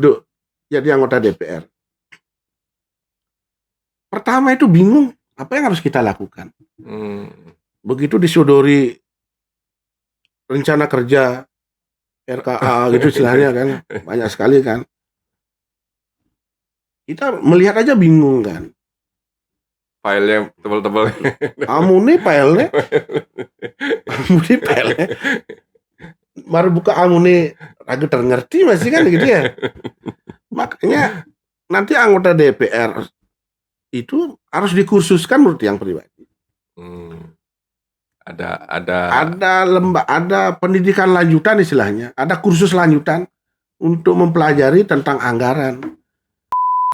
duduk jadi anggota DPR. Pertama itu bingung, apa yang harus kita lakukan? Begitu disodori rencana kerja RKA gitu istilahnya kan, banyak sekali kan. Kita melihat aja bingung kan. Filenya tebal-tebal. Amune filenya. Baru buka Amune ragu terngerti masih kan gitu ya. Makanya nanti anggota DPR itu harus dikursuskan menurut yang pribadi. Ada pendidikan lanjutan istilahnya, ada kursus lanjutan untuk mempelajari tentang anggaran.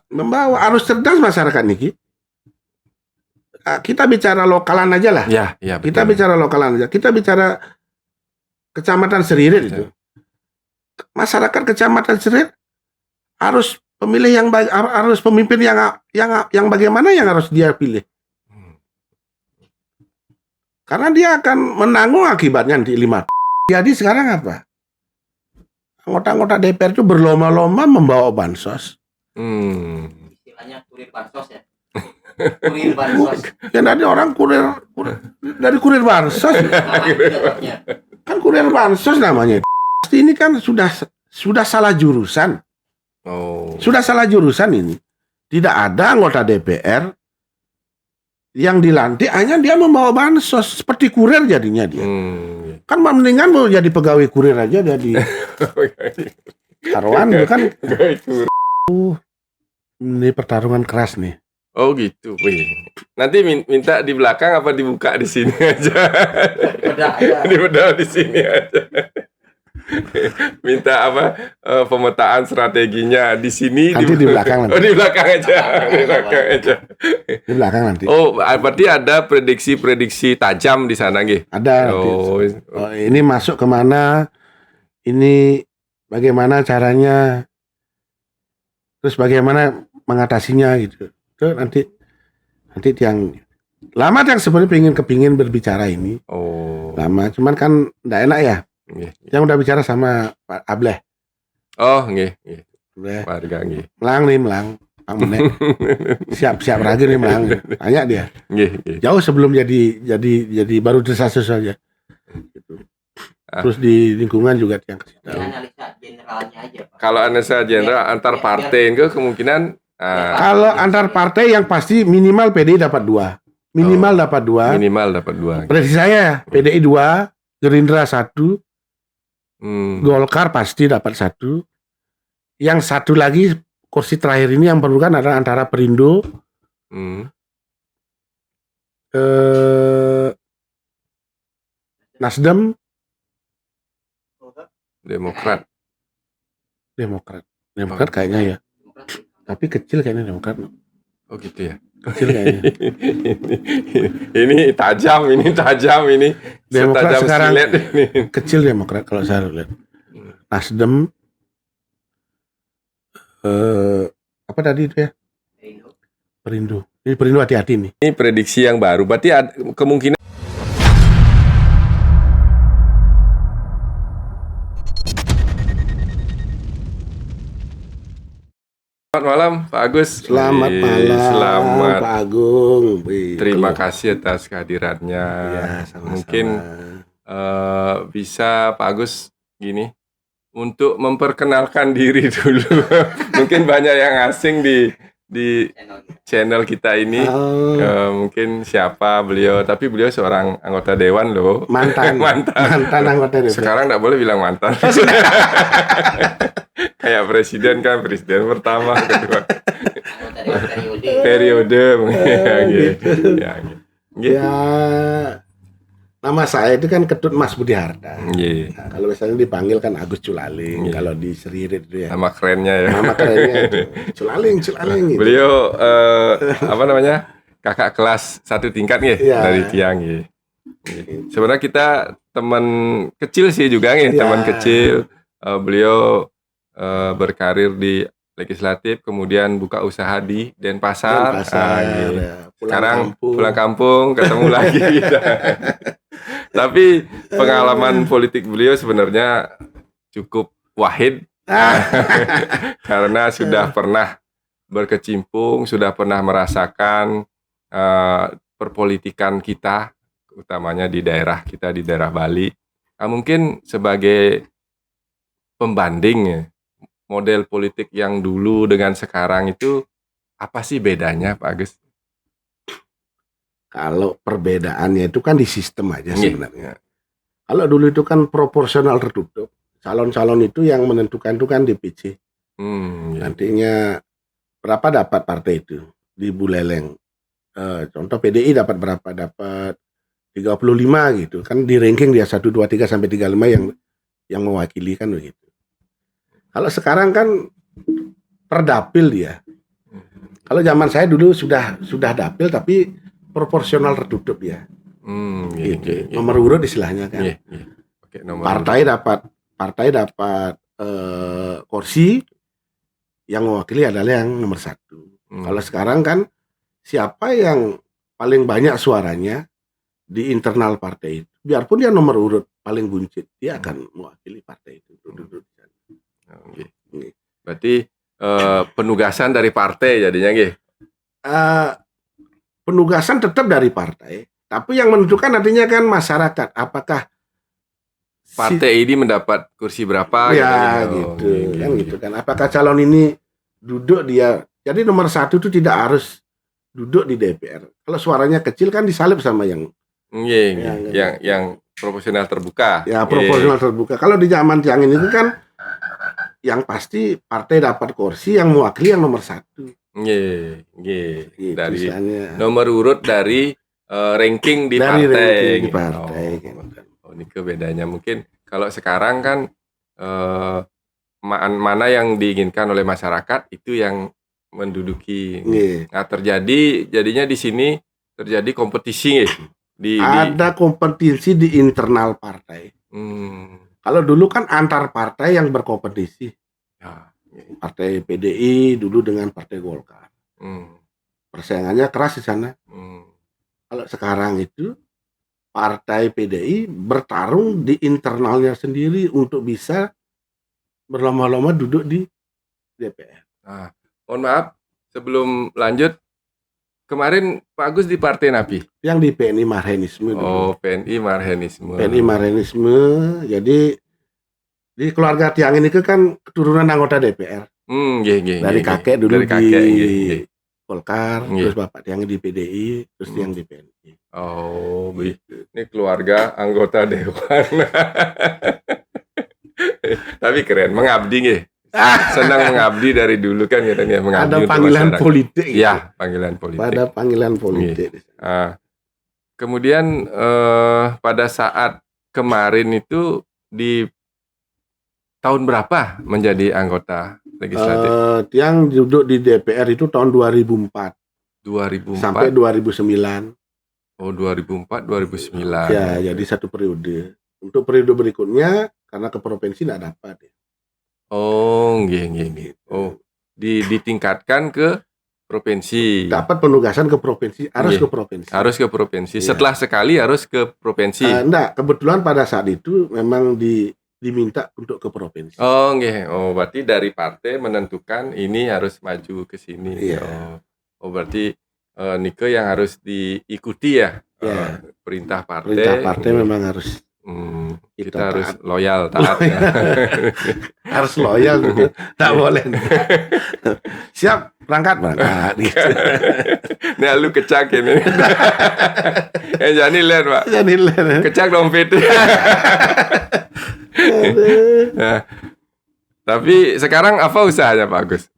Membawa harus cerdas masyarakat niki. Kita bicara lokalan aja lah. Ya, kita bicara lokalan aja. Kita bicara Kecamatan Seririt itu. Masyarakat Kecamatan Seririt harus pemilih yang harus pemimpin yang bagaimana yang harus dia pilih. Karena dia akan menanggung akibatnya di 5. Jadi sekarang apa? Anggota-anggota DPR itu berlomba-lomba membawa bansos. Istilahnya kurir bansos ya. Kurir bansos. Ya tadi orang kurir dari kurir bansos. Kan kurir bansos namanya. Pasti ini kan sudah salah jurusan. Sudah salah jurusan ini. Tidak ada anggota DPR yang dilantik hanya dia membawa bansos, seperti kurir jadinya dia. Kan mendingan mau jadi pegawai kurir aja jadi karyawan kan. Ini pertarungan keras nih. Oh gitu. Wih. Nanti minta di belakang apa dibuka di sini aja? Di bedal di sini aja. Minta apa pemetaan strateginya di sini nanti di belakang nanti. Oh di belakang aja. Di belakang aja. Di belakang nanti. Oh berarti ada prediksi tajam di sana gitu. Ada. Ini masuk kemana? Ini bagaimana caranya? Terus bagaimana mengatasinya gitu. Itu nanti yang lama yang sebenarnya kepingin berbicara ini. Lama, cuman kan enggak enak ya. Yang udah bicara sama Pak Ableh. Oh, nggih. Warga nggih. Melang. Pak Menek. Siap lagi nih melang. Tanya dia. Nggih. Jauh sebelum jadi baru desas saja. Gitu. Terus di lingkungan juga yang ke situ. Analisa generalnya aja, Pak. Kalau analisa general antar partai itu kemungkinan kalau antar partai yang pasti minimal PDI dapat 2. Minimal dapat 2. Prediksi saya PDI 2, Gerindra 1, Golkar pasti dapat 1. Yang satu lagi kursi terakhir ini yang perlu kan adalah antara Perindo, Nasdem, Demokrat kayaknya ya. Tapi kecil kayaknya Demokrat. Oh gitu ya. Kecil kayaknya. ini tajam ini. Demokrat sekarang ini. Kecil Demokrat kalau saya lihat. Nasdem apa tadi itu ya? Perindo. Ini Perindo hati-hati nih. Ini prediksi yang baru. Berarti ada kemungkinan Selamat malam Pak Agus. Selamat malam Pak Agung. Terima kasih atas kehadirannya. Ya, sama-sama. Mungkin bisa Pak Agus gini untuk memperkenalkan diri dulu. Mungkin banyak yang asing di channel kita ini. Mungkin siapa beliau, tapi beliau seorang anggota dewan loh. Mantan anggota dewan. Sekarang nggak boleh bilang mantan. Kayak presiden pertama, kedua. Periode. Ya, nama saya itu kan Ketut Mas Budi Harta. Nah, kalau misalnya dipanggil kan Agus Culaling. Kalau di Seririt itu ya. Nama kerennya ya. Itu. Culaling. Gitu. Beliau kakak kelas 1 tingkat dari Tiang. Sebenarnya kita teman kecil sih juga teman kecil. Beliau berkarir di legislatif, kemudian buka usaha di Denpasar. Sekarang pulang kampung ketemu lagi. Tapi pengalaman politik beliau sebenarnya cukup wahid Karena sudah pernah berkecimpung, sudah pernah merasakan perpolitikan kita, utamanya di daerah kita, di daerah Bali. Mungkin sebagai pembanding ya, model politik yang dulu dengan sekarang itu apa sih bedanya, Pak Agus? Kalau perbedaannya itu kan di sistem aja sebenarnya. Kalau dulu itu kan proporsional tertutup. Calon-calon itu yang menentukan itu kan DPC. Nantinya berapa dapat partai itu di Buleleng. Contoh PDI dapat berapa? Dapat 35 gitu. Kan di ranking dia 1, 2, 3 sampai 35 yang mewakili kan begitu. Kalau sekarang kan per dapil dia. Kalau zaman saya dulu sudah dapil tapi proporsional tertutup ya. Gitu. Nomor urut istilahnya kan. Okay, partai dapat kursi, yang mewakili adalah yang nomor 1. Kalau sekarang kan siapa yang paling banyak suaranya di internal partai itu, biarpun dia nomor urut paling buncit, dia akan mewakili partai itu. Berarti penugasan dari partai jadinya penugasan tetap dari partai, tapi yang menentukan nantinya kan masyarakat. Apakah partai ini mendapat kursi berapa? Ya gitu kan. Apakah calon ini duduk dia? Jadi nomor 1 itu tidak harus duduk di DPR. Kalau suaranya kecil kan disalib sama yang proporsional terbuka. Ya proporsional terbuka. Kalau di zaman yang ini kan yang pasti partai dapat kursi yang mewakili yang nomor 1. Gitu, dari nomor urut dari ranking di partai. Ini bedanya mungkin kalau sekarang kan mana yang diinginkan oleh masyarakat itu yang menduduki. Nah jadinya di sini terjadi kompetisi ada kompetisi di internal partai. Kalau dulu kan antar partai yang berkompetisi. Partai PDI dulu dengan Partai Golkar. Persaingannya keras di sana. Kalau sekarang itu Partai PDI bertarung di internalnya sendiri untuk bisa berlama-lama duduk di DPR. Mohon maaf, sebelum lanjut, kemarin Pak Agus di Partai Napi? Yang di PNI Marhenisme. PNI Marhenisme. PNI Marhenisme, jadi di keluarga Tiang ini kan keturunan anggota DPR. Dari kakek dulu di Golkar, terus bapak Tiang di PDI, terus Tiang di PNI. Ini keluarga anggota dewan. Tapi keren, mengabdi senang mengabdi dari dulu kan katanya mengabdi. Ada panggilan politik. Ya, panggilan politik. Ada panggilan politik. Kemudian pada saat kemarin itu di tahun berapa menjadi anggota legislatif? Yang duduk di DPR itu tahun 2004. 2004 sampai 2009. 2004 2009. Ya, jadi 1 periode. Untuk periode berikutnya karena ke provinsi enggak dapat ya. Ditingkatkan ke provinsi. Dapat penugasan ke provinsi, harus ke provinsi. Harus ke provinsi. Setelah sekali harus ke provinsi. Enggak, kebetulan pada saat itu memang diminta untuk ke provinsi. Berarti dari partai menentukan ini harus maju ke sini. Berarti Nike yang harus diikuti ya. Perintah partai. Perintah partai memang harus kita harus loyal, taat. Harus loyal gitu. Tak boleh. Siap, berangkat gitu. Nah, lu kecak ini. Jadi len, Pak. Jadi len. Kecak dompet. Nah, tapi sekarang apa usahanya Pak Agus?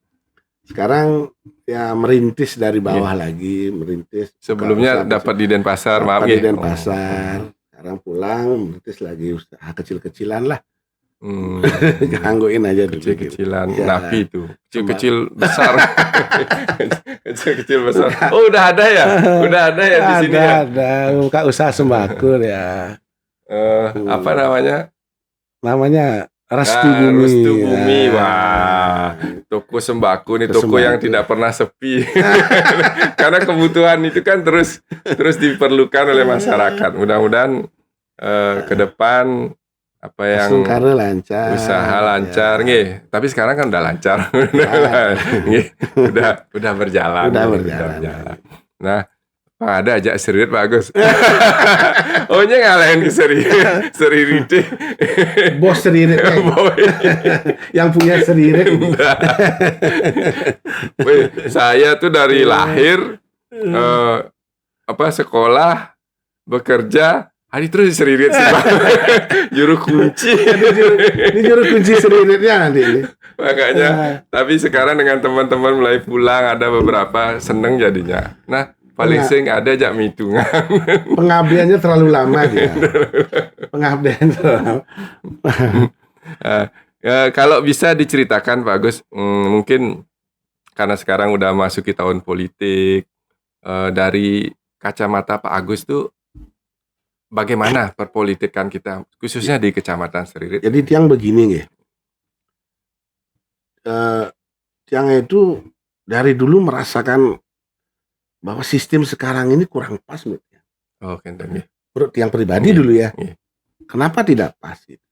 Sekarang ya merintis dari bawah lagi, merintis. Sebelumnya dapat di Denpasar, maaf di Denpasar. Sekarang pulang merintis lagi usaha kecil-kecilan lah. Gangguin aja dulu. Kecil-kecilan, Napi itu. Kecil-kecil besar. Kecil-kecil besar. Udah ada ya? Udah ada ya di sini ya? Ada, buka usaha sembako ya. Apa namanya? Namanya Restu Bumi. Restu Bumi, wah. Toko sembako nih, toko yang tidak pernah sepi. Karena kebutuhan itu kan terus diperlukan oleh masyarakat. Mudah-mudahan ke depan apa yang Sungkara lancar. usaha lancar nggih. Tapi sekarang kan udah lancar. Nggih, udah berjalan. Udah nggih, berjalan. Nah, Pak ada ajak seririt Pak Agus. Oh nya ngalahin ke seririt. Bos seriritnya. Yang punya seririt. Saya tuh dari lahir sekolah, bekerja, hari terus seririt sih Pak. Juru kunci. Ini juru kunci seriritnya nanti ini. Makanya, tapi sekarang dengan teman-teman mulai pulang ada beberapa seneng jadinya. Nah, paling sering ada jak mitungan. Pengabdiannya terlalu lama dia. Pengabdian terlalu lama. Kalau bisa diceritakan Pak Agus, mungkin karena sekarang udah masuki tahun politik, dari kacamata Pak Agus tuh bagaimana perpolitikan kita, khususnya di Kecamatan Seririt? Jadi tiang begini nggih. Tiang itu dari dulu merasakan bahwa sistem sekarang ini kurang pas menurut ya. Oh, kenten. Menurut tiang pribadi dulu ya. Kenapa tidak pas gitu?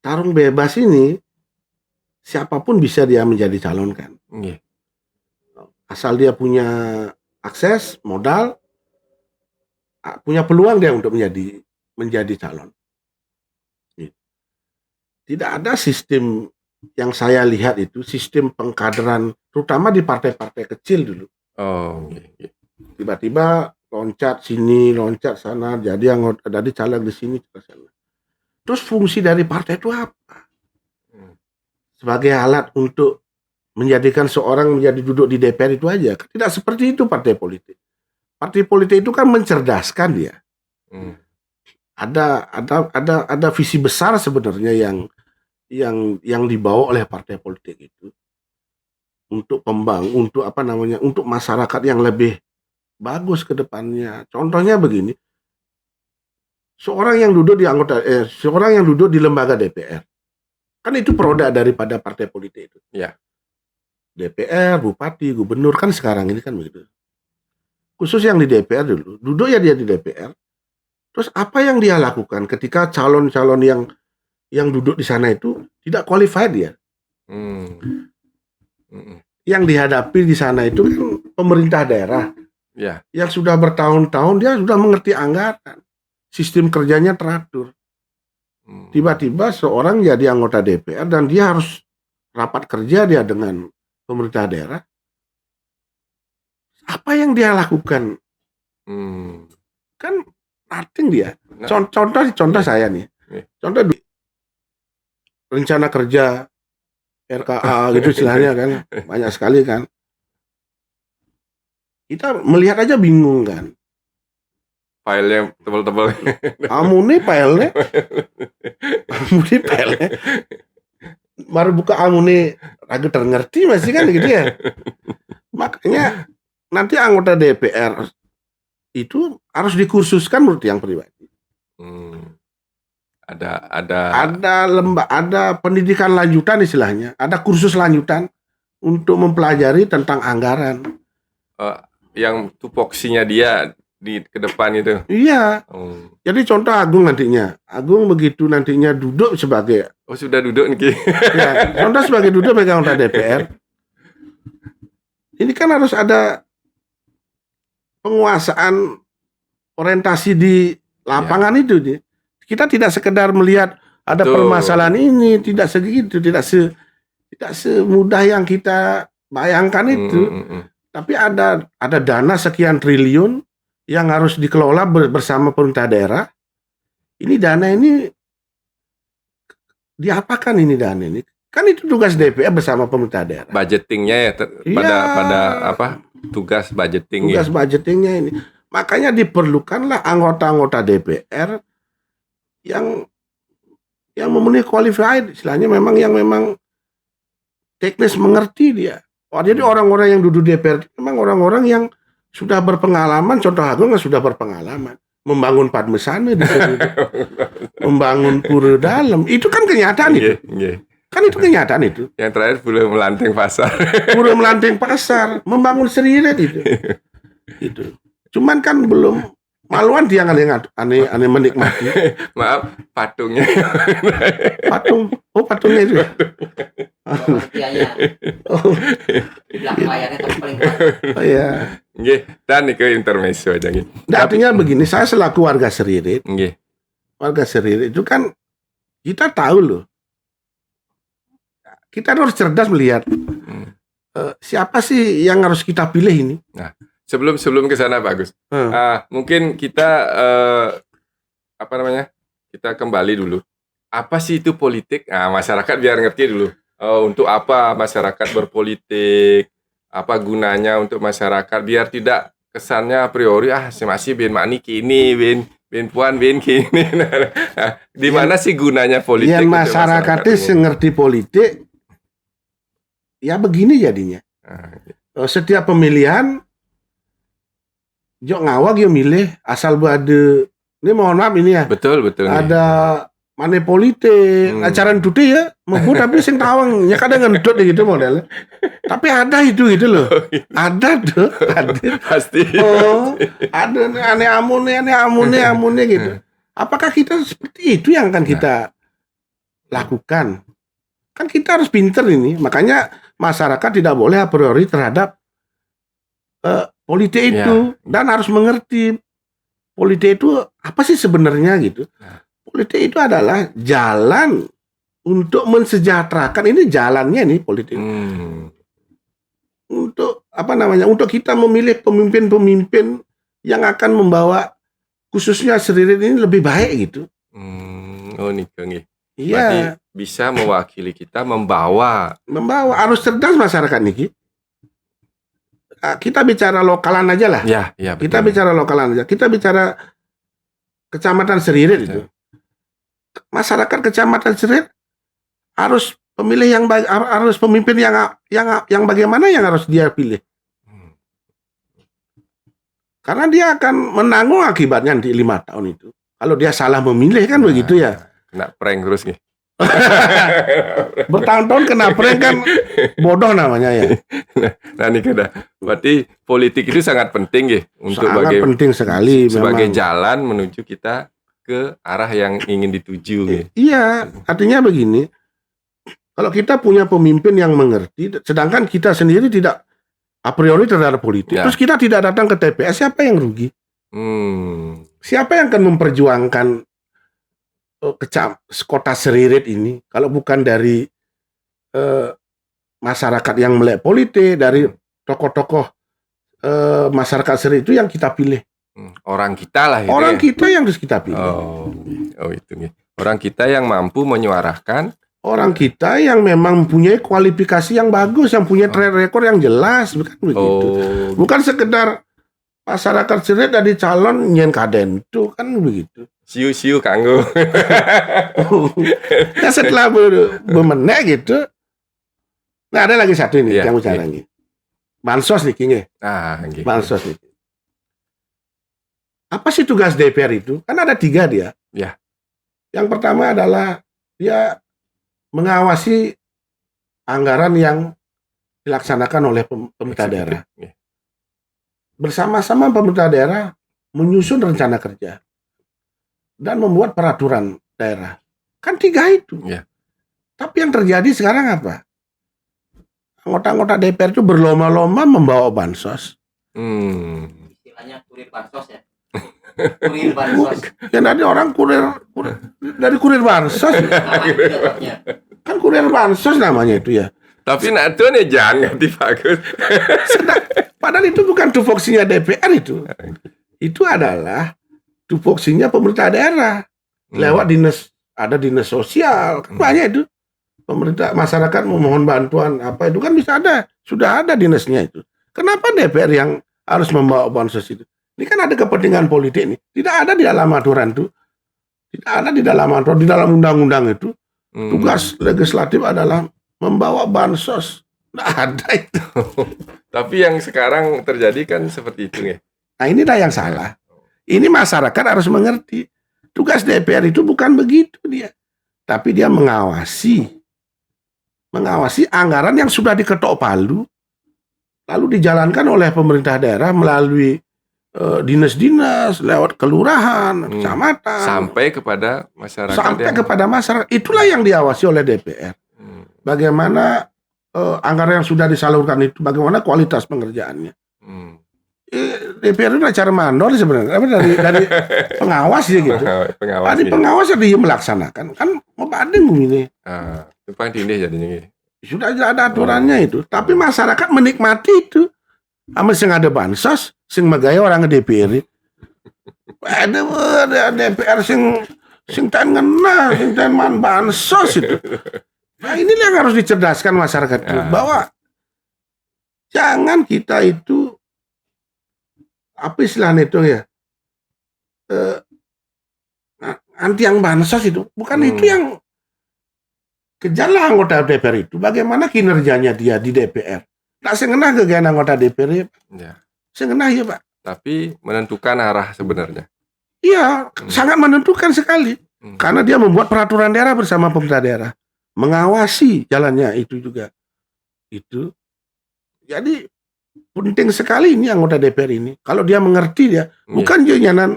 Tarung bebas ini siapapun bisa dia menjadi calon kan. Asal dia punya akses, modal, punya peluang dia untuk menjadi calon. Tidak ada sistem yang saya lihat itu sistem pengkaderan, terutama di partai-partai kecil dulu. Tiba-tiba loncat sini, loncat sana, jadi anggota, jadi caleg di sini, ke sana. Terus fungsi dari partai itu apa? Sebagai alat untuk menjadikan seorang menjadi duduk di DPR itu aja. Tidak seperti itu partai politik. Partai politik itu kan mencerdaskan dia. Ada visi besar sebenarnya yang dibawa oleh partai politik itu untuk untuk masyarakat yang lebih bagus ke depannya. Contohnya begini. Seorang yang duduk di lembaga DPR. Kan itu produk daripada partai politik itu. Ya. DPR, bupati, gubernur kan sekarang ini kan begitu. Khusus yang di DPR dulu, duduk ya dia di DPR. Terus apa yang dia lakukan ketika calon-calon yang duduk di sana itu tidak qualified dia. Yang dihadapi di sana itu kan pemerintah daerah. Yang sudah bertahun-tahun dia sudah mengerti anggaran. Sistem kerjanya teratur. Tiba-tiba seorang jadi anggota DPR dan dia harus rapat kerja dia dengan pemerintah daerah. Apa yang dia lakukan? Kan nothing dia. Contoh saya nih. Contoh rencana kerja RKA gitu istilahnya kan. Banyak sekali kan. Kita melihat aja bingung kan. Filenya tebal-tebal. Amune filenya. Baru buka amune ragu terngerti masih kan gitu ya. Makanya nanti anggota DPR itu harus dikursuskan menurut yang pribadi. Ada pendidikan lanjutan istilahnya, ada kursus lanjutan untuk mempelajari tentang anggaran. Yang tupoksinya dia di ke depan itu. Iya. Jadi contoh Agung nantinya. Agung begitu nantinya duduk sebagai sudah duduk nih. Ya, contoh sebagai duduk pegang anggota DPR. Ini kan harus ada penguasaan orientasi di lapangan itu. Kita tidak sekedar melihat ada permasalahan ini, tidak segitu, tidak semudah yang kita bayangkan itu. Tapi ada dana sekian triliun yang harus dikelola bersama pemerintah daerah. Ini dana ini diapakan ini dana ini? Kan itu tugas DPR bersama pemerintah daerah. Budgetingnya ya pada apa? Tugas budgeting. Tugas budgetingnya ini. Makanya diperlukanlah anggota-anggota DPR yang memenuhi qualified, istilahnya memang teknis mengerti dia. Jadi orang-orang yang duduk DPR memang orang-orang yang sudah berpengalaman, contoh Agung sudah berpengalaman membangun Padmesana di situ, membangun pura dalam, itu kan kenyataan itu. Kan itu kenyataan itu. Yang terakhir Pura Melanting Pasar. Pura Melanting Pasar, membangun Seririt itu. Cuman kan belum Maluan dia aneh menikmati. Maaf, patungnya. Patungnya itu. Pengertiannya Oh, di belakang layarnya tapi paling kuat. oh ya. Nggih, dan ke intermezzo aja nggih. Nah, artinya begini, saya selaku warga Seririt, Nggih. warga Seririt itu kan kita tahu loh. Kita harus cerdas melihat siapa sih yang harus kita pilih ini. Sebelum ke sana Pak Agus. Mungkin kita apa namanya? Kita kembali dulu. Apa sih itu politik? Nah, masyarakat biar ngerti dulu. Untuk apa masyarakat berpolitik? Apa gunanya untuk masyarakat biar tidak kesannya a priori masih ben mani kini ben puan ben kini. Nah, di mana sih gunanya politik? Ya untuk masyarakatnya umum? ngerti politik. Ya begini jadinya. Setiap pemilihan jok ngawak yo milih asal ada. Ini mohon maaf ini ya. Betul. Ada mana politik, acara itu ya, mampu tapi sing tawang, ya kadang ngedot gitu modelnya. Tapi ada itu gitu loh, ada tuh, ada. Pasti. Oh, ada aneh amune gitu. Apakah kita seperti itu yang akan kita lakukan? Kan kita harus pinter ini, makanya masyarakat tidak boleh a priori terhadap politik itu dan harus mengerti politik itu apa sih sebenarnya gitu. Politik itu adalah jalan untuk mensejahterakan, ini jalannya nih politik. Untuk apa namanya? Untuk kita memilih pemimpin-pemimpin yang akan membawa khususnya Seririt ini lebih baik gitu. Oh nih. Iya. Berarti bisa mewakili kita membawa Harus cerdas masyarakat nih. Kita bicara lokalan aja lah. Ya, Kita bicara lokalan aja. Kita bicara Kecamatan Seririt itu. Masyarakat Kecamatan Seririt harus pemilih yang baik, harus pemimpin yang bagaimana yang harus dia pilih. Karena dia akan menanggung akibatnya di 5 tahun itu. Kalau dia salah memilih kan begitu ya. Kena prank terus nih. Bertahun-tahun kena prank kan bodoh namanya ya. Nah ini kada. Berarti politik itu sangat penting ya untuk Sangat penting sekali sebagai memang. jalan menuju kita ke arah yang ingin dituju ya. Iya, artinya begini. Kalau kita punya pemimpin yang mengerti, sedangkan kita sendiri tidak a priori terhadap politik, terus kita tidak datang ke TPS, siapa yang rugi? Siapa yang akan memperjuangkan kota Seririt ini? Kalau bukan dari masyarakat yang melek politik, dari tokoh-tokoh masyarakat Seririt itu yang kita pilih. Orang kita lah itu Orang ya? kita yang harus kita pilih. Oh itu nih. Orang kita yang mampu menyuarakan. Orang kita yang memang mempunyai kualifikasi yang bagus, yang punya track record yang jelas, bukan begitu. Bukan sekedar masyarakat Seririt dari calon nyen kaden itu kan begitu. Siu kanggo. Nah setelah bemenek gitu. Nah ada lagi satu ini yang bicara nih. Bansos nih King. Gitu. Bansos nih. Apa sih tugas DPR itu? Kan ada 3 dia. Ya. Yang pertama adalah dia mengawasi anggaran yang dilaksanakan oleh pemerintah daerah. Bersama-sama pemerintah daerah menyusun rencana kerja dan membuat peraturan daerah. Kan 3 itu. Ya. Tapi yang terjadi sekarang apa? Anggota-anggota DPR itu berlomba-lomba membawa bansos. Istilahnya kurir bansos ya. Kurir bansos. Ya nanti orang dari kurir bansos. Kan kurir bansos namanya itu ya. Tapi itu nih jangan dibagus. Padahal itu bukan tupoksinya DPR itu. Itu adalah tupoksinya pemerintah daerah. Lewat dinas sosial. Kan banyak itu. Pemerintah masyarakat memohon bantuan apa itu kan bisa ada. Sudah ada dinasnya itu. Kenapa DPR yang harus membawa bansos itu? Ini kan ada kepentingan politik nih. Tidak ada di dalam aturan itu. Tidak ada di dalam aturan, di dalam undang-undang itu. Tugas legislatif adalah membawa bansos. Tidak ada itu. Tapi yang sekarang terjadi kan seperti itu ya. Nah inilah yang salah. Ini masyarakat harus mengerti. Tugas DPR itu bukan begitu dia. Tapi dia mengawasi anggaran yang sudah diketok palu. Lalu dijalankan oleh pemerintah daerah melalui dinas-dinas, lewat kelurahan, kecamatan, sampai kepada masyarakat. Kepada masyarakat. Itulah yang diawasi oleh DPR. Bagaimana anggaran yang sudah disalurkan itu, bagaimana kualitas pengerjaannya. DPR itu acara mandor sebenarnya, dari pengawas ya gitu. Pengawas dia melaksanakan, kan mau banding ini. Itu paling tindih jadinya. Sudah ada aturannya itu, tapi masyarakat menikmati itu. Amal sing ada bansos, sing megaya orang DPR. Ada DPR sing tan ngena, sing tan man bansos itu. Nah, inilah yang harus dicerdaskan masyarakat itu, bahwa jangan kita itu apa istilahnya itu ya, anti yang bansos itu, bukan itu yang kejarlah anggota DPR itu, bagaimana kinerjanya dia di DPR. Tak sengenah kegiatan anggota DPR ya. Sengenah ya Pak. Tapi menentukan arah sebenarnya. Iya, sangat menentukan sekali. Karena dia membuat peraturan daerah bersama pemerintah daerah. Mengawasi jalannya itu juga. Itu. Jadi penting sekali ini anggota DPR ini. Kalau dia mengerti dia, bukan jenyanan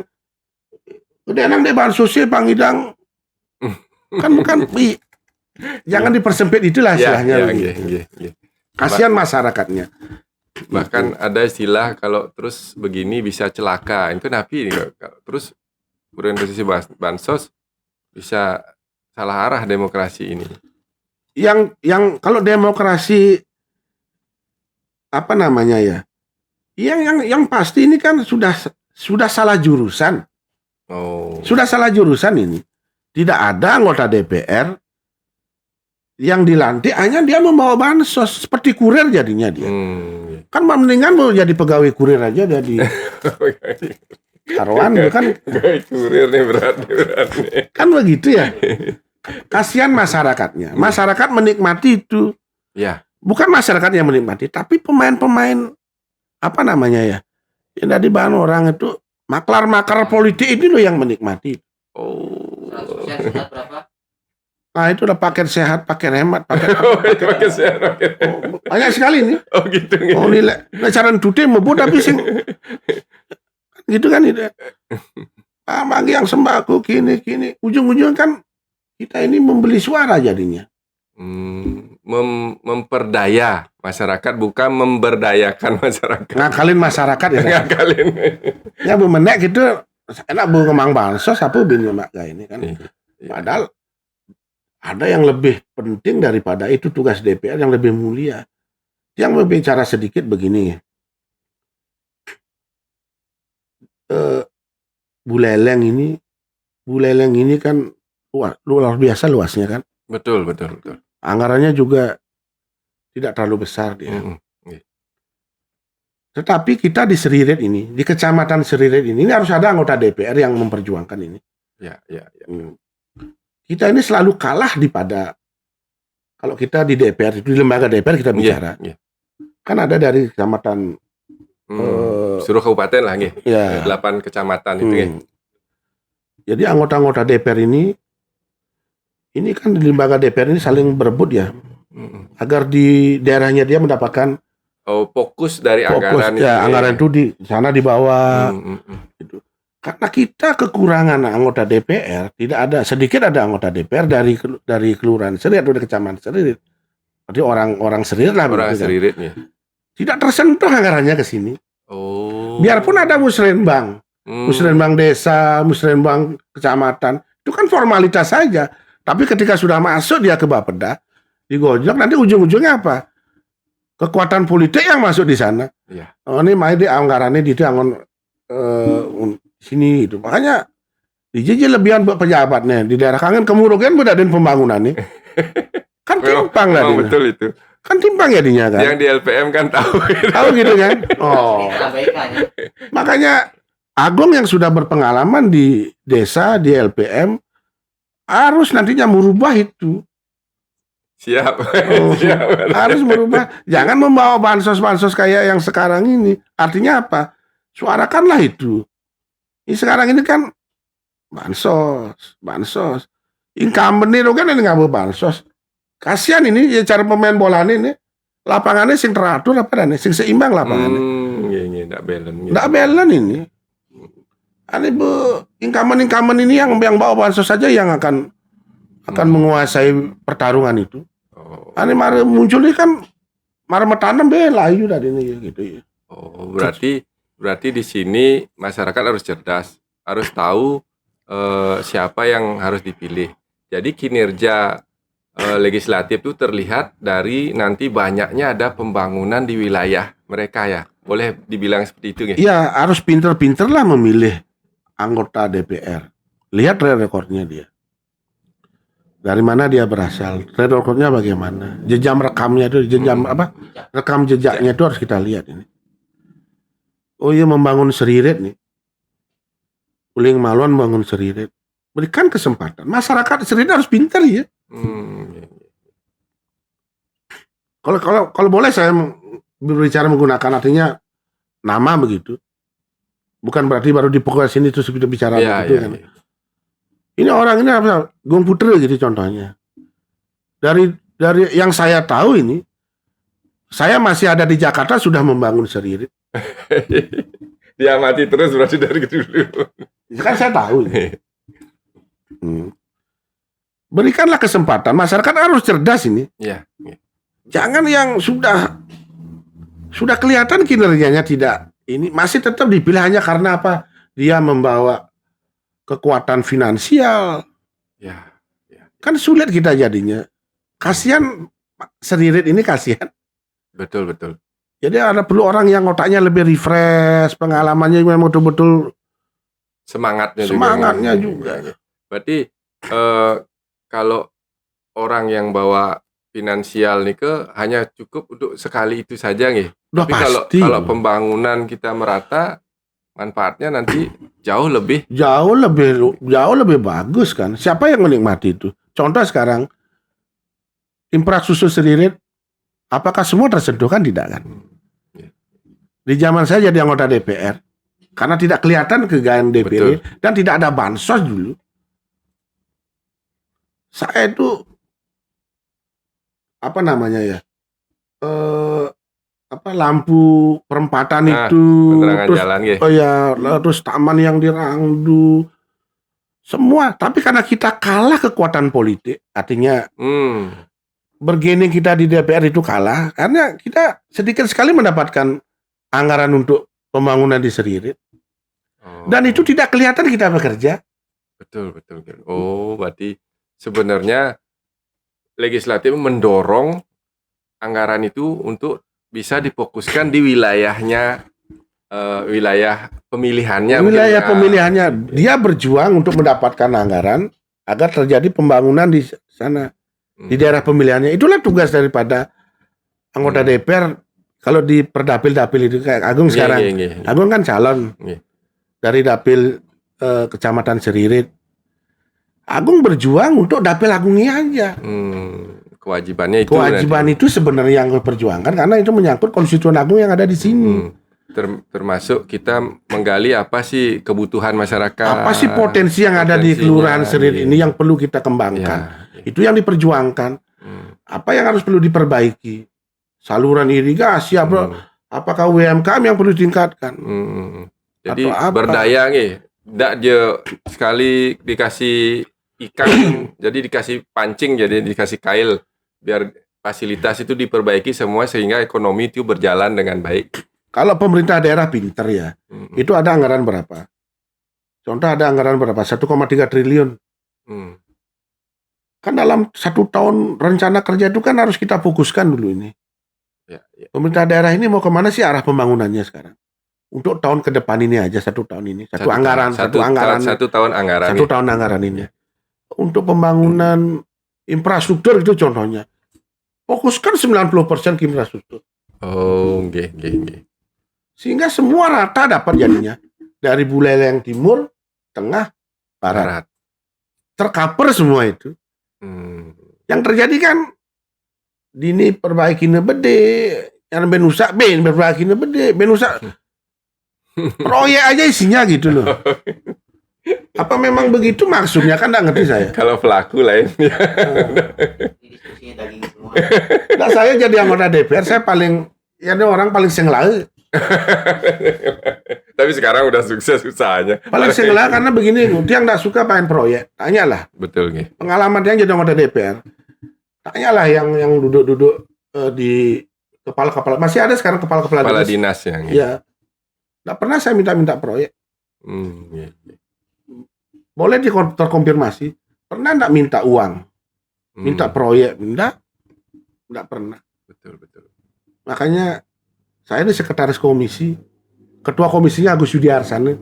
udah nang depan sosial pangidang. Kan bukan jangan dipersempit itulah istilahnya. Kasihan masyarakatnya. Bahkan ada istilah kalau terus begini bisa celaka. Itu napi terus orientasi bansos bisa salah arah demokrasi ini. Yang kalau demokrasi apa namanya ya? Yang pasti ini kan sudah salah jurusan. Sudah salah jurusan ini. Tidak ada anggota DPR yang dilantik hanya dia membawa bansos, seperti kurir jadinya dia. Kan mendingan mau jadi pegawai kurir aja jadi karuan kan. Kurir nih berat nih. Kan begitu ya. Kasihan masyarakatnya. Masyarakat menikmati itu. Ya. Bukan masyarakat yang menikmati, tapi pemain-pemain apa namanya ya? Yang dari bahan orang itu maklar-maklar politik ini loh yang menikmati. Berapa? Nah itu udah paket sehat, paket hemat, paket sehat. Banyak sekali nih. Oh gitu. Nilai cara tutin mebut tapi sing gitu kan itu. Bagi yang sembako kini ujung-ujungnya kan kita ini membeli suara jadinya. Memperdaya masyarakat bukan memberdayakan masyarakat. Ngakalin masyarakat ya. Ngakalin. Ya bu menek gitu enak bu ngomong bansos apa bin mak ini kan. Padahal ada yang lebih penting daripada itu, tugas DPR yang lebih mulia. Yang berbicara sedikit begini. Buleleng ini kan luar biasa luasnya kan. Betul. Anggarannya juga tidak terlalu besar dia. Tetapi kita di Seririt ini, di kecamatan Seririt ini harus ada anggota DPR yang memperjuangkan ini. Ya. Kita ini selalu kalah kalau kita di DPR, di lembaga DPR kita bicara. Kan ada dari kecamatan seluruh kabupaten lah nggih. Ya. 8 kecamatan itu nggih. Jadi anggota-anggota DPR ini kan di lembaga DPR ini saling berebut ya. Agar di daerahnya dia mendapatkan fokus dari anggaran itu. Ya, anggaran itu di sana di bawah. Gitu. Karena kita kekurangan anggota DPR, sedikit ada anggota DPR dari kelurahan Seririt atau dari kecamatan Seririt. Berarti orang Seririt lah. Orang Seririt ya. Tidak tersentuh anggarannya ke sini. Biarpun ada musrenbang, musrenbang desa, musrenbang kecamatan, itu kan formalitas saja. Tapi ketika sudah masuk dia ke Bapeda, digojok, nanti ujung-ujungnya apa? Kekuatan politik yang masuk di sana. Ya. Ini main di anggarannya di sini itu. Makanya dijiji lebihan buat pejabatnya di daerah kangen kemurukan beradain pembangunan nih. Kan timpang lah. Betul itu. Kan timpang ya dinya kan. Yang di LPM kan tahu. Tahu gitu kan. Makanya Agung yang sudah berpengalaman di desa, di LPM harus nantinya merubah itu. Siap. Harus merubah. Jangan membawa bansos-bansos kayak yang sekarang ini. Artinya apa? Suarakanlah itu. Ini sekarang ini kan bansos. Incumbent itu kan ini nggak bansos. Kasihan ini ya cara pemain bola ini. Lapangannya sing teratur apa dan sing seimbang lapangannya. nggak balance. Gitu. Nggak balance ini. Ini incumbent ini yang bawa bansos saja yang akan menguasai pertarungan itu. Ini muncul ini kan tanam bela itu dari ini gitu ya. Oh, berarti di sini masyarakat harus cerdas, harus tahu siapa yang harus dipilih. Jadi kinerja legislatif itu terlihat dari nanti banyaknya ada pembangunan di wilayah mereka ya. Boleh dibilang seperti itu ya? Iya, harus pinter-pinter lah memilih anggota DPR. Lihat rekornya dia. Dari mana dia berasal, rekornya bagaimana, jejak rekamnya itu, rekam jejaknya itu harus kita lihat ini. Oh iya, membangun Seririt nih, Uling Malon membangun Seririt, berikan kesempatan. Masyarakat Seririt harus pintar ya. Kalau boleh saya berbicara menggunakan artinya nama begitu, bukan berarti baru di pokok sini terus kita bicara begitu kan. Ini orang ini apa? Gung Putra gitu contohnya. Dari yang saya tahu ini, saya masih ada di Jakarta sudah membangun Seririt. Dia mati terus berarti dari dulu. Kan saya tahu. Berikanlah kesempatan. Masyarakat harus cerdas ini. Iya. Jangan yang sudah kelihatan kinerjanya tidak ini masih tetap dipilih hanya karena apa? Dia membawa kekuatan finansial. Ya. Kan sulit kita jadinya. Kasihan Seririt ini kasihan. Betul. Jadi perlu orang yang otaknya lebih refresh, pengalamannya memang betul-betul semangatnya juga. Berarti kalau orang yang bawa finansial nih hanya cukup untuk sekali itu saja nih. Tapi kalau pembangunan kita merata, manfaatnya nanti jauh lebih bagus kan. Siapa yang menikmati itu? Contoh sekarang infrastruktur Seririt, apakah semua tersentuh? Kan tidak kan. Di zaman saya jadi anggota DPR, karena tidak kelihatan kegayaan DPR dan tidak ada bansos dulu. Saya itu lampu perempatan itu, terus jalan, terus taman yang dirangdu, semua. Tapi karena kita kalah kekuatan politik, artinya bergening kita di DPR itu kalah, karena kita sedikit sekali mendapatkan anggaran untuk pembangunan di Seririt, dan itu tidak kelihatan kita bekerja. Betul. Oh, berarti sebenarnya legislatif mendorong anggaran itu untuk bisa difokuskan di wilayahnya, wilayah pemilihannya. Dia berjuang untuk mendapatkan anggaran agar terjadi pembangunan di sana, di daerah pemilihannya. Itulah tugas daripada anggota DPR. Kalau di perdapil-dapil itu kayak Agung sekarang, Agung kan calon dari dapil Kecamatan Seririt. Agung berjuang untuk dapil Agungnya aja. Kewajiban itu sebenarnya yang diperjuangkan karena itu menyangkut konstituen Agung yang ada di sini. Termasuk kita menggali apa sih kebutuhan masyarakat. Apa sih potensi yang ada di Kelurahan Seririt ini yang perlu kita kembangkan. Itu yang diperjuangkan. Apa yang harus perlu diperbaiki? Saluran irigasi, apakah UMKM yang perlu ditingkatkan? Jadi berdaya nih. Nggak dia sekali dikasih ikan, jadi dikasih pancing, jadi dikasih kail, biar fasilitas itu diperbaiki semua sehingga ekonomi itu berjalan dengan baik. Kalau pemerintah daerah pinter ya, itu ada anggaran berapa? Contoh ada anggaran berapa? 1,3 triliun. Kan dalam 1 tahun rencana kerja itu kan harus kita fokuskan dulu ini. Pemerintah daerah ini mau kemana sih arah pembangunannya sekarang? Untuk tahun ke depan ini aja, 1 tahun ini. Satu tahun anggaran ini. Untuk pembangunan infrastruktur itu contohnya. Fokuskan 90% ke infrastruktur. Sehingga semua rata dapat jadinya. Dari Buleleng Timur, Tengah, Barat. Tercover semua itu. Yang terjadi kan dini perbaikinya bede, yang benusak perbaikinya bede, benusak proyek aja isinya gitu loh. Apa memang begitu maksudnya, kan nggak ngerti saya. Kalau pelaku lain. Diskusinya daging semua. Nah, saya jadi anggota DPR, saya paling orang paling senglai. Tapi sekarang udah sukses usahanya. Paling senglah karena begini, dia nggak suka main proyek. Tanyalah. Betul nih. Pengalaman dia jadi anggota DPR. Tanyalah yang duduk-duduk di kepala-kepala. Masih ada sekarang kepala dinas yang. Iya. Nggak pernah saya minta proyek. Iya. Boleh terkonfirmasi. Pernah nggak minta uang? Minta proyek? Nggak pernah. Betul. Makanya saya ini sekretaris komisi. Ketua komisinya Agus Yudiarsana.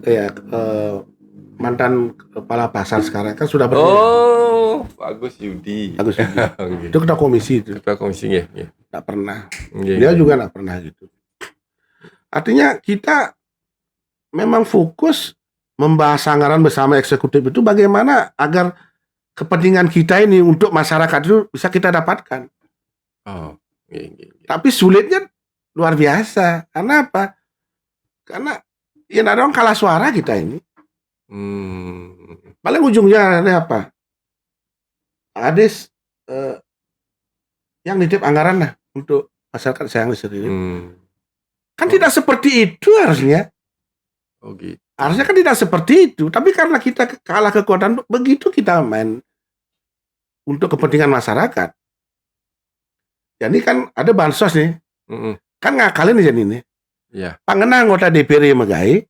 Ya, mantan kepala pasar sekarang kan sudah Agus Yudi. Itu ketua komisi itu. Ketua komisi ya. Nggak pernah. Dia juga nggak pernah gitu. Artinya kita memang fokus membahas anggaran bersama eksekutif itu bagaimana agar kepentingan kita ini untuk masyarakat itu bisa kita dapatkan. Tapi sulitnya luar biasa. Karena apa? Karena ya ada orang kalah suara kita ini. Paling ujungnya ada apa? Ades yang nitip anggaran lah untuk masyarakat sayang sendiri. Kan tidak seperti itu harusnya. Gitu. Harusnya kan tidak seperti itu. Tapi karena kita kalah kekuatan, begitu kita main untuk kepentingan masyarakat. Jadi kan ada bansos nih. Kan ngakalin aja nih. Iya. Pangena anggota DPR Megai,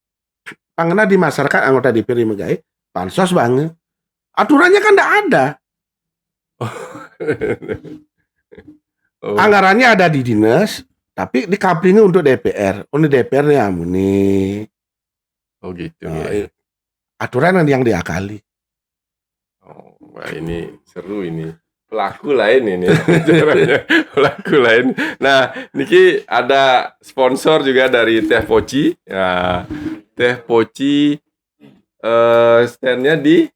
pangena di masyarakat anggota DPR Megai, bansos banget. Aturannya kan enggak ada. Anggarannya ada di dinas, tapi dikaplingnya untuk DPR. Ini DPR nih amuni. Gitu. Aturan yang diakali. Wah ini seru ini. Pelaku lain ini. Pelaku lain. Nah, niki ada sponsor juga dari Teh Poci. Ya, Teh Poci standnya di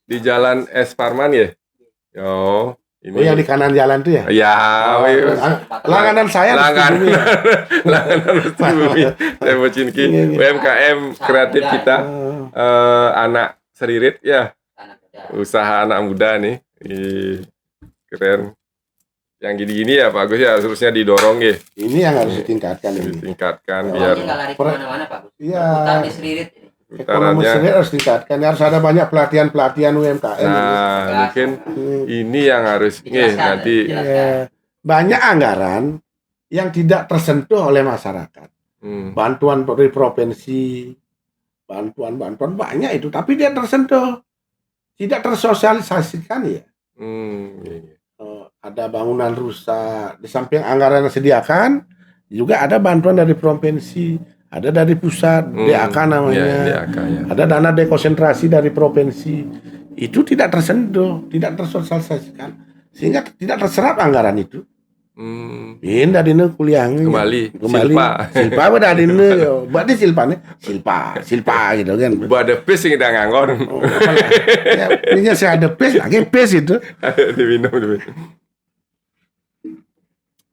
Jalan S Parman ya. Ini. Yang di kanan jalan tuh ya? Ya. Langganan saya. Langganan Bumi. Teh Poci niki UMKM kreatif kita. Anak Seririt ya. Usaha anak muda nih. Keren. Yang gini-gini ya Pak Agus ya harusnya didorong ya. Ini yang harus ditingkatkan. Ditingkatkan biar lari kemana-mana Pak Agus. Iya. Putar di Seririt. Ekonomi Seririt harus ditingkatkan. Harus ada banyak pelatihan UMKM. Nah, mungkin ini yang harus nanti. Ya, banyak anggaran yang tidak tersentuh oleh masyarakat. Bantuan dari provinsi, bantuan banyak itu, tapi dia tersentuh. Tidak tersosialisasikan ya. Ada bangunan rusak. Di samping anggaran yang disediakan, juga ada bantuan dari provinsi, ada dari pusat, DAK namanya. DAK, ya. Ada dana dekonsentrasi dari provinsi. Itu tidak tersentuh, tidak tersosialisasikan, sehingga tidak terserap anggaran itu. Pindah dina kuliah kembali silpa pada dina berarti silpa gitu kan ada pes yang kita nganggon ya punya saya ada pes lagi pes itu diminum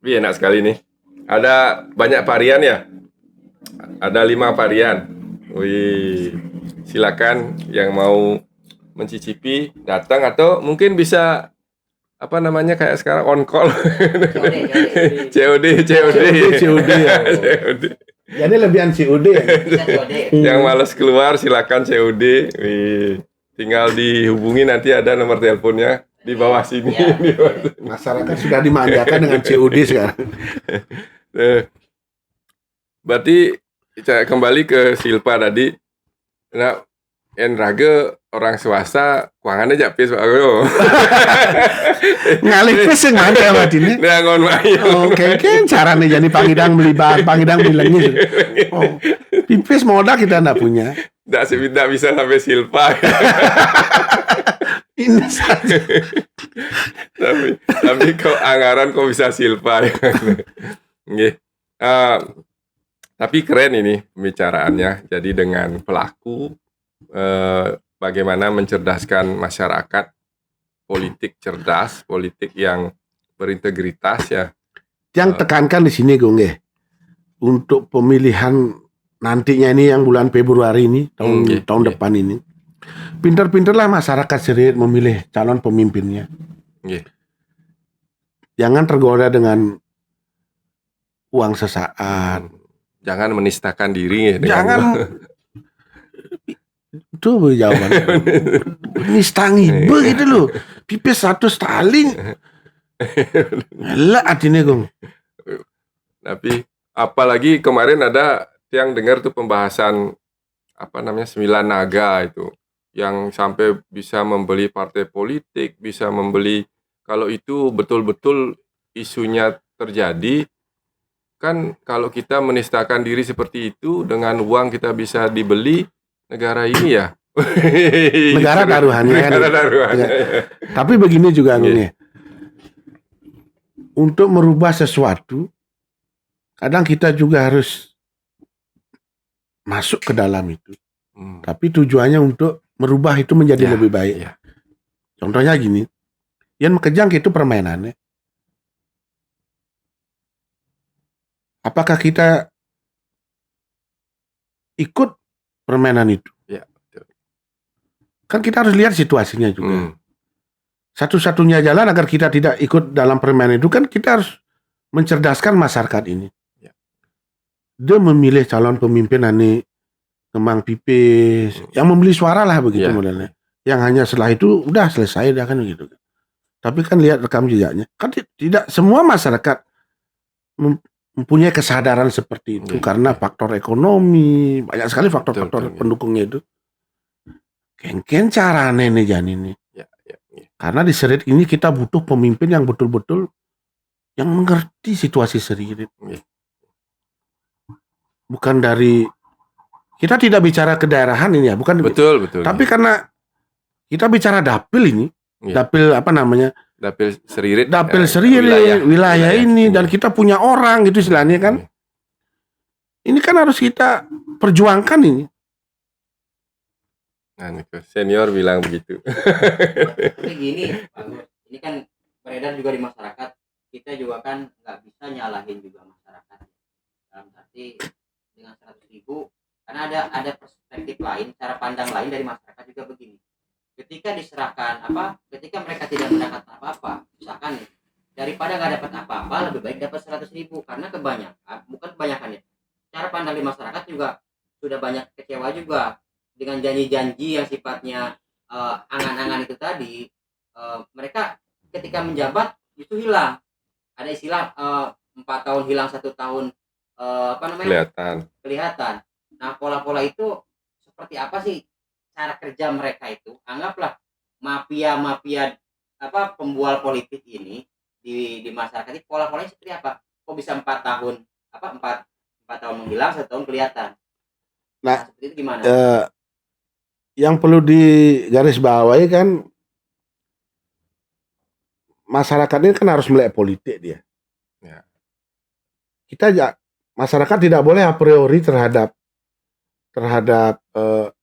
enak sekali nih, ada banyak varian ya, ada 5 varian. Wih, silakan yang mau mencicipi datang atau mungkin bisa apa namanya kayak sekarang on call. COD ya. Jadi lebihan COD ya. Yang malas keluar silakan COD. Wih, tinggal dihubungi nanti ada nomor teleponnya di bawah sini. Masyarakat sudah dimanjakan dengan COD sekarang. Berarti kembali ke Silpa tadi. Nah, Enrage orang swasta keuangan aja pis Pak Ayo. Ngalih pis yang mana ya Mbak Dini? Ngangon mayo. Oke, kan caranya jadi pangidang beli bahan, pangidang beli lengi. Pipis modal kita enggak punya. Enggak bisa sampai Silpa. Ini saja. tapi kok anggaran kok bisa Silpa. Nggih. Tapi keren ini pembicaraannya. Jadi dengan pelaku bagaimana mencerdaskan masyarakat, politik cerdas, politik yang berintegritas ya. Yang tekankan di sini Gung ya, untuk pemilihan nantinya ini yang bulan Februari ini tahun depan ini, pinter-pinterlah masyarakat Seririt memilih calon pemimpinnya. Jangan tergoda dengan uang sesaat. Jangan menistakan diri ya. Jangan itu jawaban. Nistangi begitu loh. Pipis 1 Stalin. Elak artinya Gong. Tapi apalagi kemarin ada yang dengar tuh pembahasan 9 naga itu yang sampai bisa membeli partai politik, bisa membeli, kalau itu betul-betul isunya terjadi, kan kalau kita menistakan diri seperti itu dengan uang kita bisa dibeli negara ini ya. Negara taruhannya kan. Negara taruhannya. Ya. Tapi begini juga Gong. Untuk merubah sesuatu, kadang kita juga harus masuk ke dalam itu. Tapi tujuannya untuk merubah itu menjadi lebih baik. Ya. Contohnya gini, yang kejang itu permainannya. Apakah kita ikut permainan itu? Ya, betul. Kan kita harus lihat situasinya juga. Satu-satunya jalan agar kita tidak ikut dalam permainan itu kan kita harus mencerdaskan masyarakat ini. Ya. Dia memilih calon pemimpin ini kembang pipis, yang membeli suara lah begitu modelnya. Yang hanya setelah itu udah selesai dah kan begitu. Tapi kan lihat rekam jejaknya, kan tidak semua masyarakat mempunyai kesadaran seperti itu karena faktor ekonomi, banyak sekali faktor-faktor pendukungnya itu. Kengken carane nih Jan ini. Ya. Karena di Serit ini kita butuh pemimpin yang betul-betul yang mengerti situasi Serit. Bukan dari kita tidak bicara kedaerahan ini ya, bukan. Betul. Tapi karena kita bicara dapil ini, dapil Dapil Seririt. Dapil Seririt, wilayah ini, dan kita punya orang gitu istilahnya kan. Ini kan harus kita perjuangkan ini. Nah, senior bilang begitu. Tapi gini, Pak, ini kan beredar juga di masyarakat. Kita juga kan nggak bisa nyalahin juga masyarakat. Dalam arti dengan 100.000. Karena ada perspektif lain, cara pandang lain dari masyarakat juga begini. Ketika diserahkan ketika mereka tidak mendapat apa-apa, misalkan daripada nggak dapat apa-apa, lebih baik dapat 100.000 karena bukan kebanyakan ya. Cara pandang di masyarakat juga sudah banyak kecewa juga dengan janji-janji yang sifatnya angan-angan itu tadi. Mereka ketika menjabat itu hilang. Ada istilah 4 tahun hilang 1 tahun kelihatan. Nah, pola-pola itu seperti apa sih cara kerja mereka itu? Anggaplah mafia pembual politik ini di masyarakat ini pola-polanya seperti apa? Kok bisa 4 tahun 4 tahun menghilang, 1 tahun kelihatan? Nah, seperti itu gimana? Yang perlu digarisbawahi kan masyarakat ini kan harus melek politik dia. Ya. Masyarakat tidak boleh a priori terhadap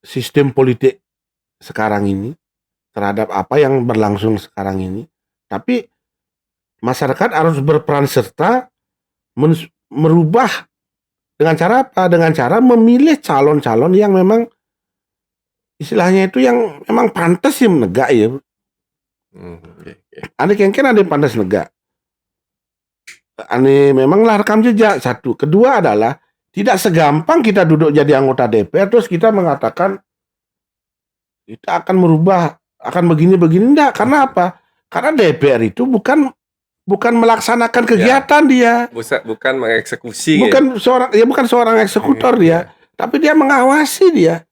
sistem politik sekarang ini, terhadap apa yang berlangsung sekarang ini. Tapi masyarakat harus berperan serta merubah dengan cara apa? Dengan cara memilih calon-calon yang memang istilahnya itu yang memang pantas sih menegak ya. Ada kengken ada yang pantas negak. Ini memang lah rekam jejak satu. Kedua adalah tidak segampang kita duduk jadi anggota DPR terus kita mengatakan kita akan merubah, akan begini-begini. Enggak, karena apa? Karena DPR itu bukan melaksanakan kegiatan dia. Bukan mengeksekusi. Bukan seorang eksekutor dia, tapi dia mengawasi dia.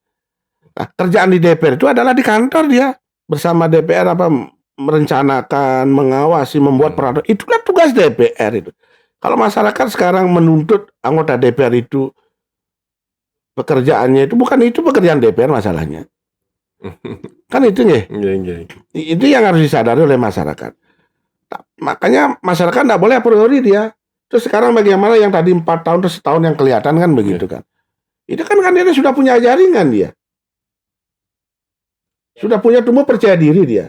Nah, kerjaan di DPR itu adalah di kantor dia bersama DPR merencanakan, mengawasi, membuat peraturan. Itulah tugas DPR itu. Kalau masyarakat sekarang menuntut anggota DPR itu pekerjaannya itu pekerjaan DPR masalahnya. Kan itu nggih. Itu yang harus disadari oleh masyarakat. Makanya masyarakat tidak boleh a priori dia. Terus sekarang bagaimana yang tadi 4 tahun terus setahun yang kelihatan kan begitu kan. Itu kan dia sudah punya jaringan dia. Sudah punya tumbuh percaya diri dia.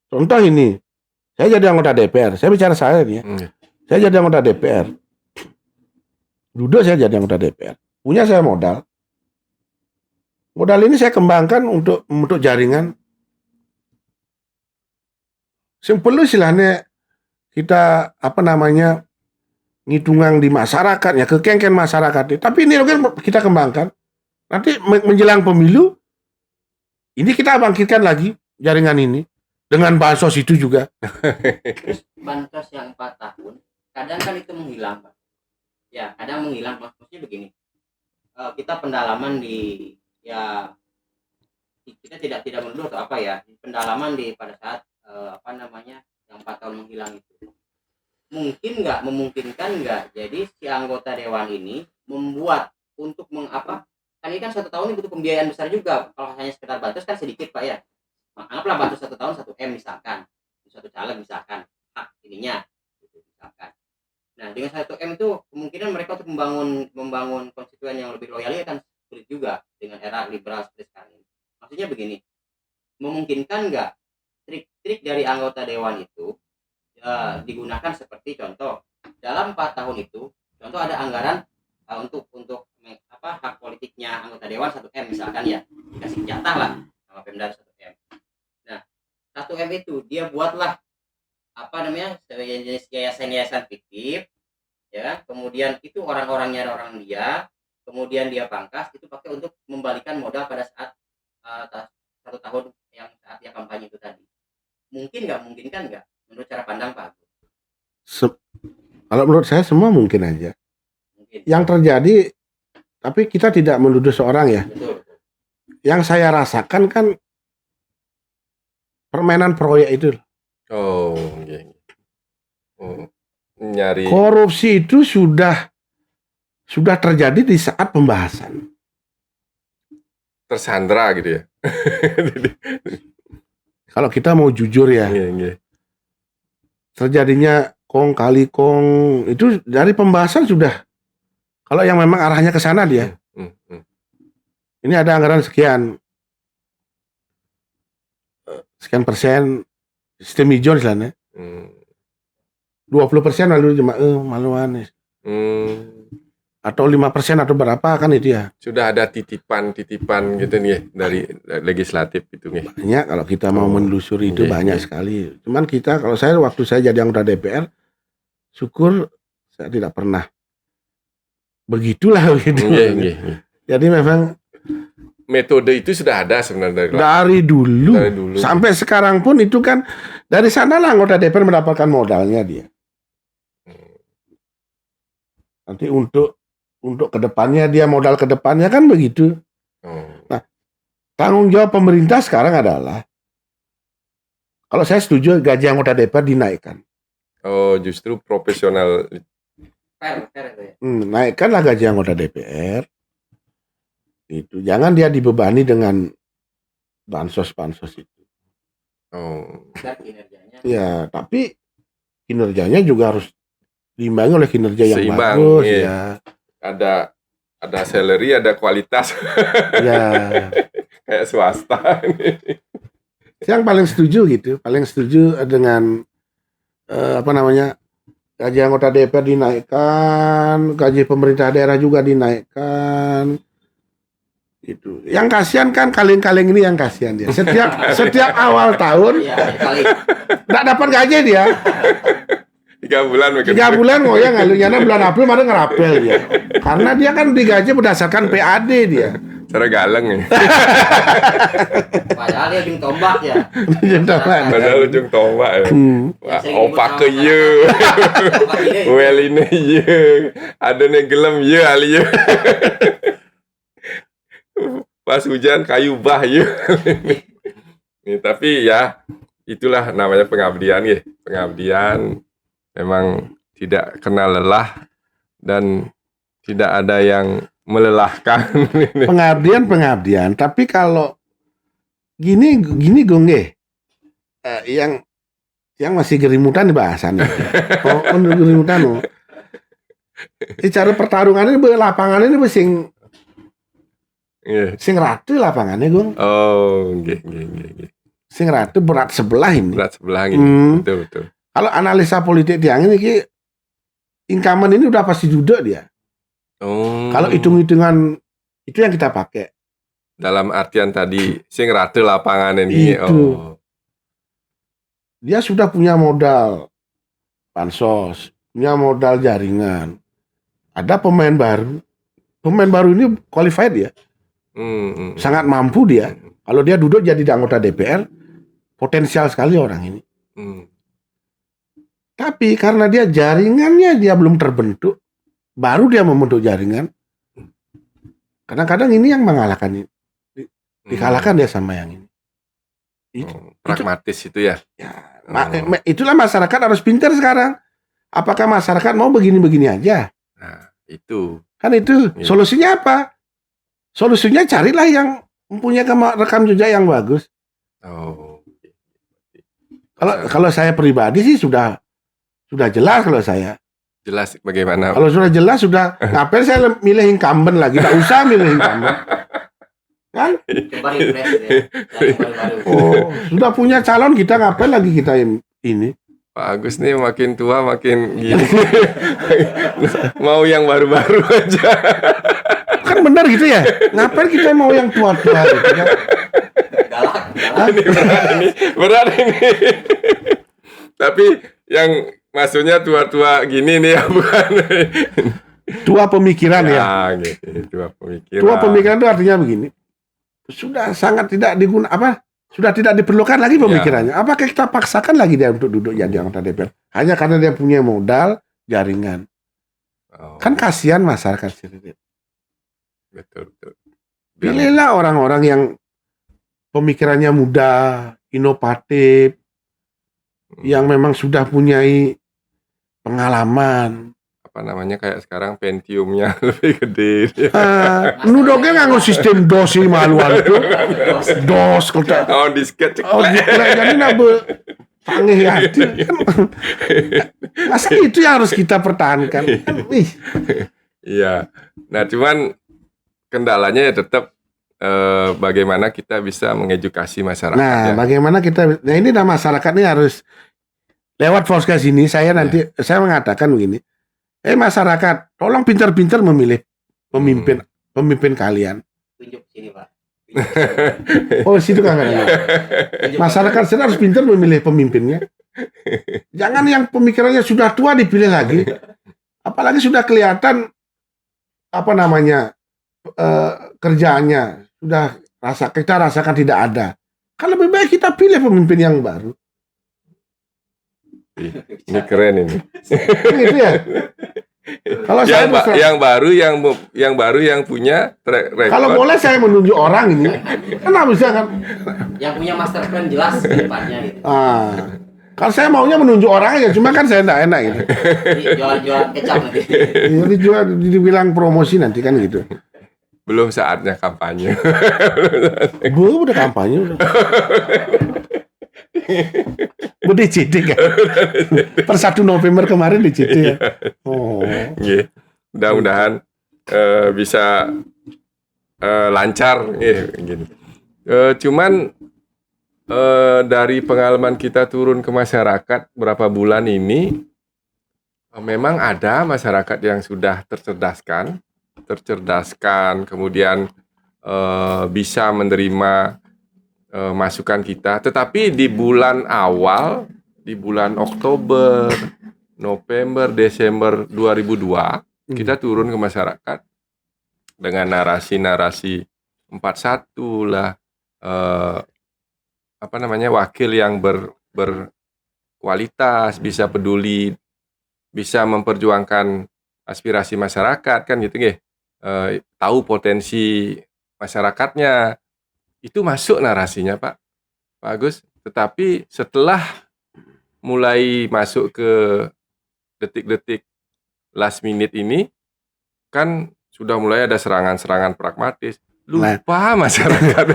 Contoh ini, saya jadi anggota DPR. Saya bicara saya nih ya. Saya jadi anggota DPR. Duduk saya jadi anggota DPR. Punya saya modal. Modal ini saya kembangkan untuk jaringan. Yang perlu istilahnya kita ngitungan di masyarakat ya, kekengken masyarakat. Tapi ini kan kita kembangkan. Nanti menjelang pemilu, ini kita bangkitkan lagi jaringan ini dengan bansos itu juga. Terus bansos yang 4 tahun, kadang kan itu menghilang, Pak. Ya, kadang menghilang. Maksudnya begini, kita pendalaman di ya kita tidak menuduh atau apa ya, pendalaman di pada saat yang 4 tahun menghilang itu. Memungkinkan nggak jadi si anggota dewan ini membuat untuk kan ini kan 1 tahun butuh pembiayaan besar juga. Kalau hanya sekedar bansos kan sedikit, Pak ya. Anggaplah bansos 1 tahun 1 M misalkan, satu caleg misalkan, hak ininya gitu, misalkan. Nah, dengan 1 M itu kemungkinan mereka untuk membangun konstituen yang lebih loyal ya kan sulit juga dengan era liberal seperti sekarang ini. Maksudnya begini, memungkinkan nggak trik-trik dari anggota dewan itu digunakan seperti contoh dalam 4 tahun itu, contoh ada anggaran untuk hak politiknya anggota dewan 1 M misalkan ya, dikasih jatah lah sama Pemda 1 M. Nah, 1 M itu dia buatlah jenis yayasan fiktif ya kan, kemudian itu orang-orangnya orang dia, kemudian dia pangkas itu pakai untuk membalikan modal pada saat 1 tahun yang saat dia kampanye itu tadi. Memungkinkan nggak menurut cara pandang Pak Agus? Kalau menurut saya semua mungkin aja. Mungkin. Yang terjadi, tapi kita tidak menuduh seorang ya. Betul. Yang saya rasakan kan permainan proyek itu. Oh, iya. Nyari Korupsi itu sudah terjadi di saat pembahasan. tersandra gitu ya. Kalau kita mau jujur ya, Iya. terjadinya kong kali kong itu dari pembahasan sudah. Kalau yang memang arahnya ke sana dia. Ini ada anggaran sekian persen sistem hijau misalnya. 20% lalu maluan. Atau 5% atau berapa kan itu ya. Sudah ada titipan gitu nih dari legislatif itu nih. Banyak kalau kita mau menelusuri itu banyak sekali. Cuman waktu saya jadi anggota DPR, syukur saya tidak pernah begitulah gitu. Jadi memang metode itu sudah ada sebenarnya dari dulu sampai sekarang pun itu kan dari sanalah anggota DPR mendapatkan modalnya dia. Nanti untuk kedepannya dia modal kedepannya kan begitu. Nah, tanggung jawab pemerintah sekarang adalah, kalau saya setuju gaji anggota DPR dinaikkan. Oh, justru profesional. Fair itu ya. Naikkanlah gaji anggota DPR. Itu jangan dia dibebani dengan bansos itu. Dan kinerjanya. Ya, tapi kinerjanya juga harus diimbangi oleh kinerja yang seimbang, bagus iya. Ya. Ada salary, ada kualitas. Ya. Kayak swasta. Yang paling setuju dengan gaji anggota DPR dinaikkan, gaji pemerintah daerah juga dinaikkan. Gitu. Yang kasihan kan kaleng-kaleng ini yang kasihan dia. Setiap awal tahun nggak dapat gaji dia. 3 bulan. 3 bulan ngoyang ngalunya bulan April mana ngerapel dia. Karena dia kan digaji berdasarkan PAD dia. Cara galeng ya. Padahal dia ujung tombak ya. Padahal ujung tombak ya. Opak ke ye. Well ini ye. Ada nih gelem ye ali ye. Pas hujan kayu bah ye. Tapi ya itulah namanya pengabdian ya. Pengabdian memang tidak kenal lelah dan tidak ada yang melelahkan. Pengabdian, tapi kalau gini gongge, yang masih gerimutan bahasannya. Gerimutan. Cara pertarungannya lapangannya ini sing ratu lapangannya gong. Oh, nggih. Sing ratu berat sebelah ini. Berat sebelah ini. Betul. Kalau analisa politik tiang ini, incumbent ini udah pasti duduk dia. Kalau hitung-hitungan itu yang kita pakai. Dalam artian tadi sing ratu lapangan ini. Itu. Dia sudah punya modal bansos, punya modal jaringan, ada pemain baru. Pemain baru ini qualified ya, sangat mampu dia. Kalau dia duduk jadi anggota DPR, potensial sekali orang ini. Tapi karena dia jaringannya dia belum terbentuk, baru dia membentuk jaringan. Kadang-kadang ini yang mengalahkan ini. Dikalahkan dia sama yang ini. Pragmatis itu ya. Itulah masyarakat harus pintar sekarang. Apakah masyarakat mau begini-begini aja? Nah, itu. Kan itu solusinya apa? Solusinya carilah yang mempunyai rekam jejak yang bagus. Kalau saya pribadi sih sudah jelas kalau saya. Jelas bagaimana? Kalau sudah jelas sudah ngapain saya milih incumbent lagi? Tidak usah milih incumbent. Kan? Sudah punya calon, kita ngapain lagi kita ini? Pak Agus nih makin tua makin gini. Mau yang baru-baru aja. Kan benar gitu ya? Ngapain kita mau yang tua-tua gitu kan? Galak. Ini berat ini. Tapi yang maksudnya tua-tua gini nih ya, bukan. Tua pemikiran ya. Gitu. Tua pemikiran. Tua pemikiran itu artinya begini. Sudah sangat tidak sudah tidak diperlukan lagi pemikirannya. Apakah kita paksakan lagi dia untuk duduk jadi anggota DPR? Hanya karena dia punya modal, jaringan. Kan kasihan masyarakat Sirrit. Betul. Pilihlah orang-orang yang pemikirannya muda, inovatif, yang memang sudah punyai pengalaman. Apa namanya, kayak sekarang Pentiumnya lebih gede. Nudoknya nganggo sistem DOS sih maluan tuh. DOS kota. Disket. Jadi nabe panggih hati. Masa itu yang harus kita pertahankan? Iya. Nah, cuman kendalanya ya tetap bagaimana kita bisa mengedukasi masyarakat. Nah, bagaimana kita? Nah, ini masyarakat ini harus lewat podcast ini. Saya saya mengatakan begini. Masyarakat, tolong pintar-pintar memilih pemimpin kalian. Tunjuk sini, Pak. Oh, situ kan. Masyarakat sedang harus pintar memilih pemimpinnya. Jangan yang pemikirannya sudah tua dipilih lagi. Apalagi sudah kelihatan kerjaannya sudah kita rasakan tidak ada. Kan lebih baik kita pilih pemimpin yang baru. Ini keren ini. Gitu ya. Kalau yang baru yang punya track record. Kalau boleh saya menunjuk orang ini. Kenapa bisa kan? Yang punya master plan jelas ke depannya gitu. Kalau saya maunya menunjuk orang aja, cuma kan saya enggak enak gitu. Jualan kecap nanti. Dibilang promosi nanti kan gitu. Belum saatnya kampanye. Udah kampanye udah. DCT kan? Per 1 November kemarin DCT ya. Mudah-mudahan bisa lancar gini. Cuman dari pengalaman kita turun ke masyarakat berapa bulan ini, memang ada masyarakat yang sudah tercerdaskan, kemudian bisa menerima masukan kita. Tetapi di bulan awal, di bulan Oktober, November, Desember 2002, kita turun ke masyarakat dengan narasi-narasi 41 lah, wakil yang berkualitas, bisa peduli, bisa memperjuangkan aspirasi masyarakat, kan gitu nggih. Tahu potensi masyarakatnya. Itu masuk narasinya Pak Agus. Tetapi setelah mulai masuk ke detik-detik last minute ini, kan sudah mulai ada serangan-serangan pragmatis. Lupa masyarakat.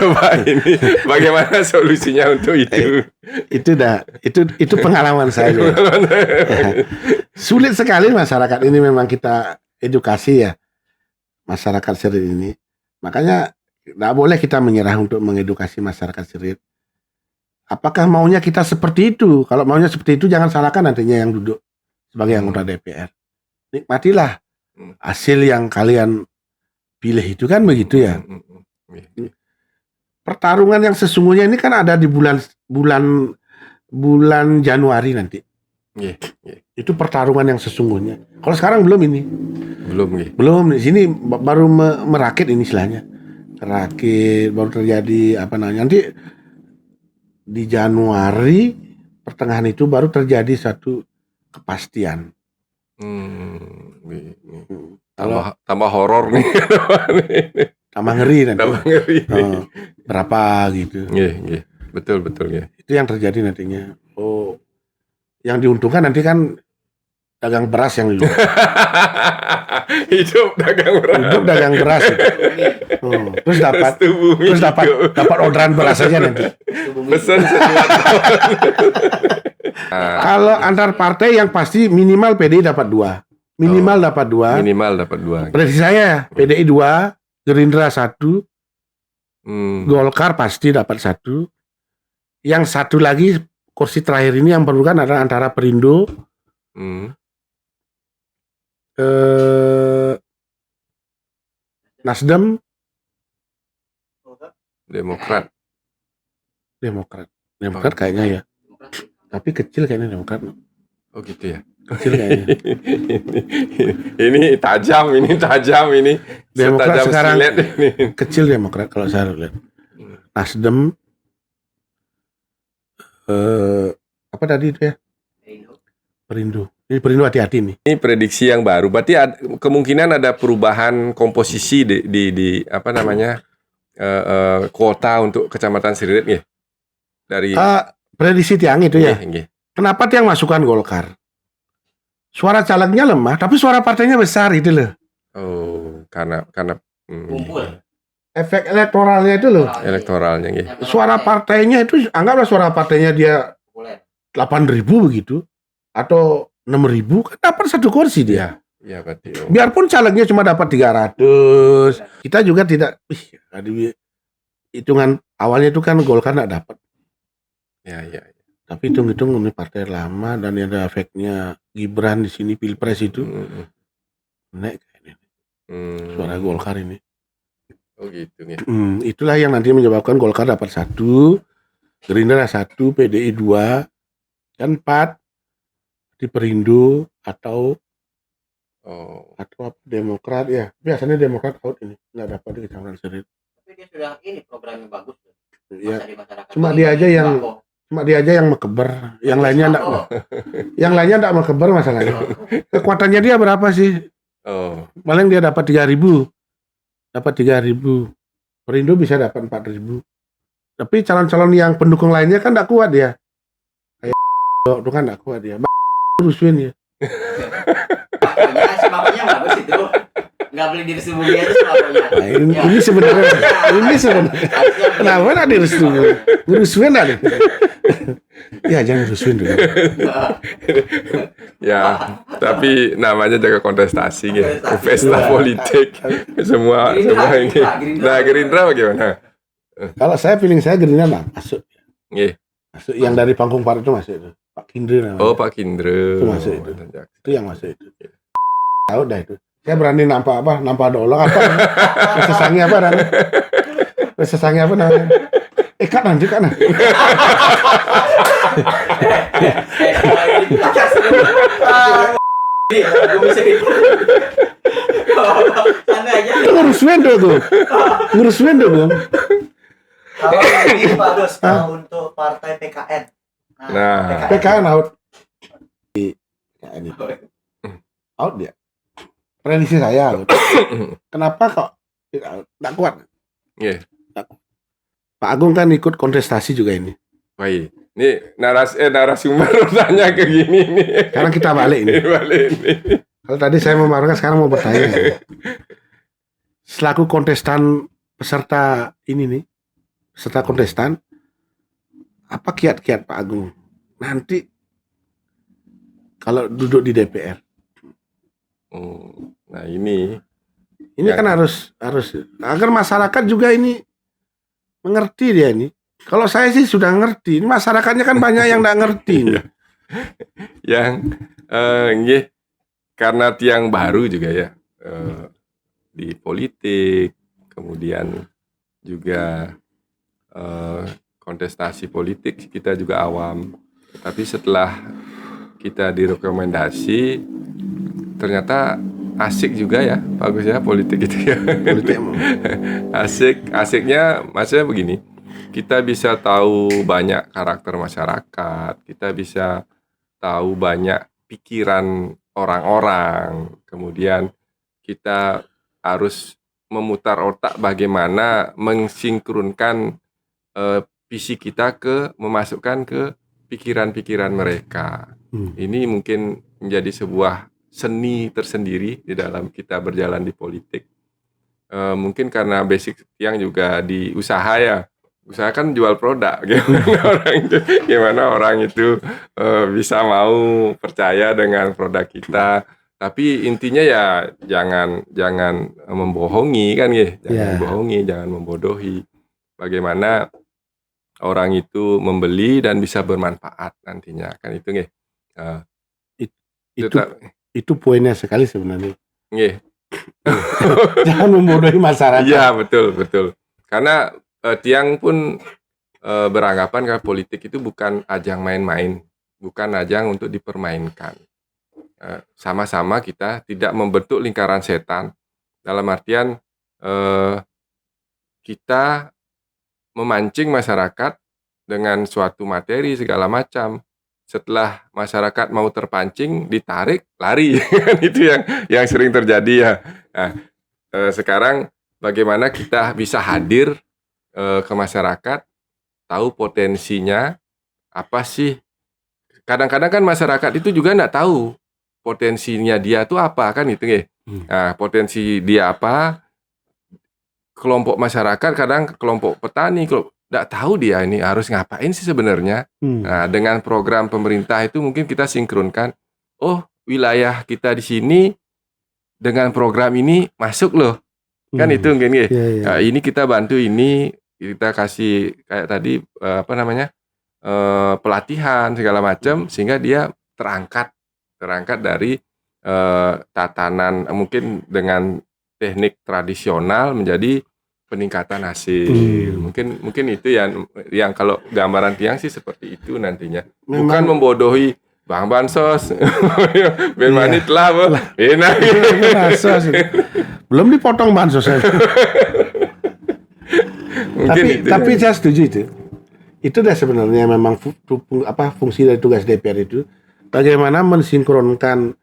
Coba ini bagaimana solusinya untuk itu? Itu pengalaman saya. Sulit sekali masyarakat ini, memang kita edukasi ya masyarakat Sirrit ini. Makanya tidak boleh kita menyerah untuk mengedukasi masyarakat Sirrit. Apakah maunya kita seperti itu? Kalau maunya seperti itu, jangan salahkan nantinya yang duduk sebagai anggota DPR. Nikmatilah hasil yang kalian pilih itu, kan begitu ya. Pertarungan yang sesungguhnya ini kan ada di bulan Januari nanti. Nggih, nggih. Itu pertarungan yang sesungguhnya. Kalau sekarang belum ini. Belum nggih. Belum, di sini baru merakit ini istilahnya. Merakit, baru terjadi apa namanya. Nanti di Januari pertengahan itu baru terjadi satu kepastian. Nggih, nggih. Kalau Tambah horor nih. tambah ngeri nanti. Tambah ngeri. Berapa gitu. Nggih, nggih. Betul nggih. Itu yang terjadi nantinya. Oh, yang diuntungkan nanti kan dagang beras yang Hidup dagang beras. hidup dagang beras. Terus dapat orderan beras aja nanti. Pesan sesuatu. Kalau antar partai yang pasti minimal PDI dapat 2. Minimal dapat 2. Minimal dapat 2. Prediksi saya PDI 2, Gerindra 1, Golkar pasti dapat 1. Yang satu lagi kursi terakhir ini yang perlu kan adalah antara Perindo, Nasdem, Demokrat kayaknya ya. Tapi kecil kayaknya Demokrat. Oh gitu ya. Kecil kayaknya. ini tajam ini. Demokrat Setajam sekarang silet ini. kecil Demokrat kalau saya lihat. Nasdem, apa tadi itu ya? Perindo. Ini Perindo hati-hati nih. Ini prediksi yang baru. Berarti kemungkinan ada perubahan komposisi di apa namanya kuota untuk Kecamatan Siririt ya? Dari prediksi Tiang itu ya. Nggih. Kenapa Tiang masukkan Golkar? Suara calegnya lemah, tapi suara partainya besar itu loh. Oh, karena kumpul. Efek elektoralnya itu loh. Elektoralnya nggih. Suara partainya itu anggaplah suara partainya dia 8.000 begitu atau 6.000 kan dapat 1 kursi dia. Iya berarti. Biarpun calegnya cuma dapat 300, kita juga tidak hitungan awalnya itu kan Golkar enggak dapat. Ya. Tapi hitung-hitung ini partai lama dan ada efeknya Gibran di sini Pilpres itu. Naik kayaknya. Suara Golkar ini. Oh gitu ya. Itulah yang nanti menyebabkan Golkar dapat 1, Gerindra 1, PDI 2, dan 4 di Perindo atau Demokrat ya. Biasanya Demokrat out ini nggak dapat di Kecamatan Siririt. Tapi dia sudah ini programnya bagus. Ya. Cuma dia aja yang mekeber, yang lainnya enggak mekeber masalahnya. Kekuatannya dia berapa sih? Paling dia dapat 3.000. Perindo bisa dapat 4.000. Tapi calon-calon yang pendukung lainnya kan enggak kuat dia. Kayak itu kan enggak kuat dia. Rusuhin ya. Sebabnya bagus itu. Enggak boleh direstui aja sebabnya. Ini sebenarnya kenapa enggak direstui? Ngerusuhin enggak? Ya jangan rusuhin dulu. Ya, tapi namanya jaga kontestasi gitu. Pesta politik. Semua ini. Nah, Gerindra bagaimana? Kalau saya feeling saya Gerindra masuk. Nggih. Masuk yang dari Pangkung Par itu masuk itu. Pak Kindre namanya. Oh, Pak Kindre. Itu masuk itu. Itu yang masuk itu. Tahu dah itu. Saya berani nampak dolong apa? Sesangnya apa namanya? Sesangnya apa namanya? Kan nanti. Ngurusin tuh. Kalau ini Pak Dos, kalau untuk partai PKN. Nah, PKN out. PKN itu. Out dia. Prediksi saya out. Kenapa kok tidak kuat? Iya. Pak Agung kan ikut kontestasi juga ini. Baik. Ini narasumber tanya ke gini nih. Sekarang kita balik ini. Kalau tadi saya memarahkan, sekarang mau bertanya. Selaku kontestan peserta ini nih, peserta kontestan, apa kiat-kiat Pak Agung nanti kalau duduk di DPR? Nah ini kan harus agar masyarakat juga ini mengerti dia ini. Kalau saya sih sudah ngerti, ini masyarakatnya kan banyak yang nggak ngerti. Yang karena tiang baru juga ya di politik, kemudian juga kontestasi politik kita juga awam. Tapi setelah kita direkomendasi, ternyata asik juga ya, bagus ya politik itu ya. Politik Asiknya maksudnya begini, kita bisa tahu banyak karakter masyarakat, kita bisa tahu banyak pikiran orang-orang, kemudian kita harus memutar otak bagaimana mensinkronkan visi kita memasukkan ke pikiran-pikiran mereka. Ini mungkin menjadi sebuah seni tersendiri di dalam kita berjalan di politik. Mungkin karena basic Tiang juga di usaha ya. Usaha kan jual produk. Gimana orang itu bisa mau percaya dengan produk kita. Tapi intinya ya jangan membohongi kan ya. Jangan bohongi, jangan membodohi. Bagaimana orang itu membeli dan bisa bermanfaat nantinya kan itu nggih. Itu poinnya sekali sebenarnya. Nggih. Jangan membodohi masyarakat. Iya, betul. Karena Tiang pun beranggapan kalau politik itu bukan ajang main-main, bukan ajang untuk dipermainkan. Sama-sama kita tidak membentuk lingkaran setan. Dalam artian kita memancing masyarakat dengan suatu materi segala macam. Setelah masyarakat mau terpancing, ditarik, lari. Itu yang sering terjadi ya. Nah, sekarang bagaimana kita bisa hadir ke masyarakat, tahu potensinya, apa sih. Kadang-kadang kan masyarakat itu juga nggak tahu potensinya dia tuh apa, kan itu ya. Nah, potensi dia apa, kelompok masyarakat, kadang kelompok petani, nggak tahu dia ini harus ngapain sih sebenarnya. Nah, dengan program pemerintah itu mungkin kita sinkronkan. Oh, wilayah kita di sini dengan program ini masuk loh. Kan itu mungkin ya. Nah, ini kita bantu ini, kita kasih kayak tadi pelatihan segala macam sehingga dia terangkat dari tatanan mungkin dengan teknik tradisional menjadi peningkatan hasil. Mungkin itu yang kalau gambaran Tiang sih seperti itu nantinya. Bukan membodohi Bang Bansos. Ben manit lah, enak. Bansos. Belum dipotong bansos aja. Tapi saya setuju itu. Itu dah sebenarnya memang fungsi dari tugas DPR itu bagaimana mensinkronkan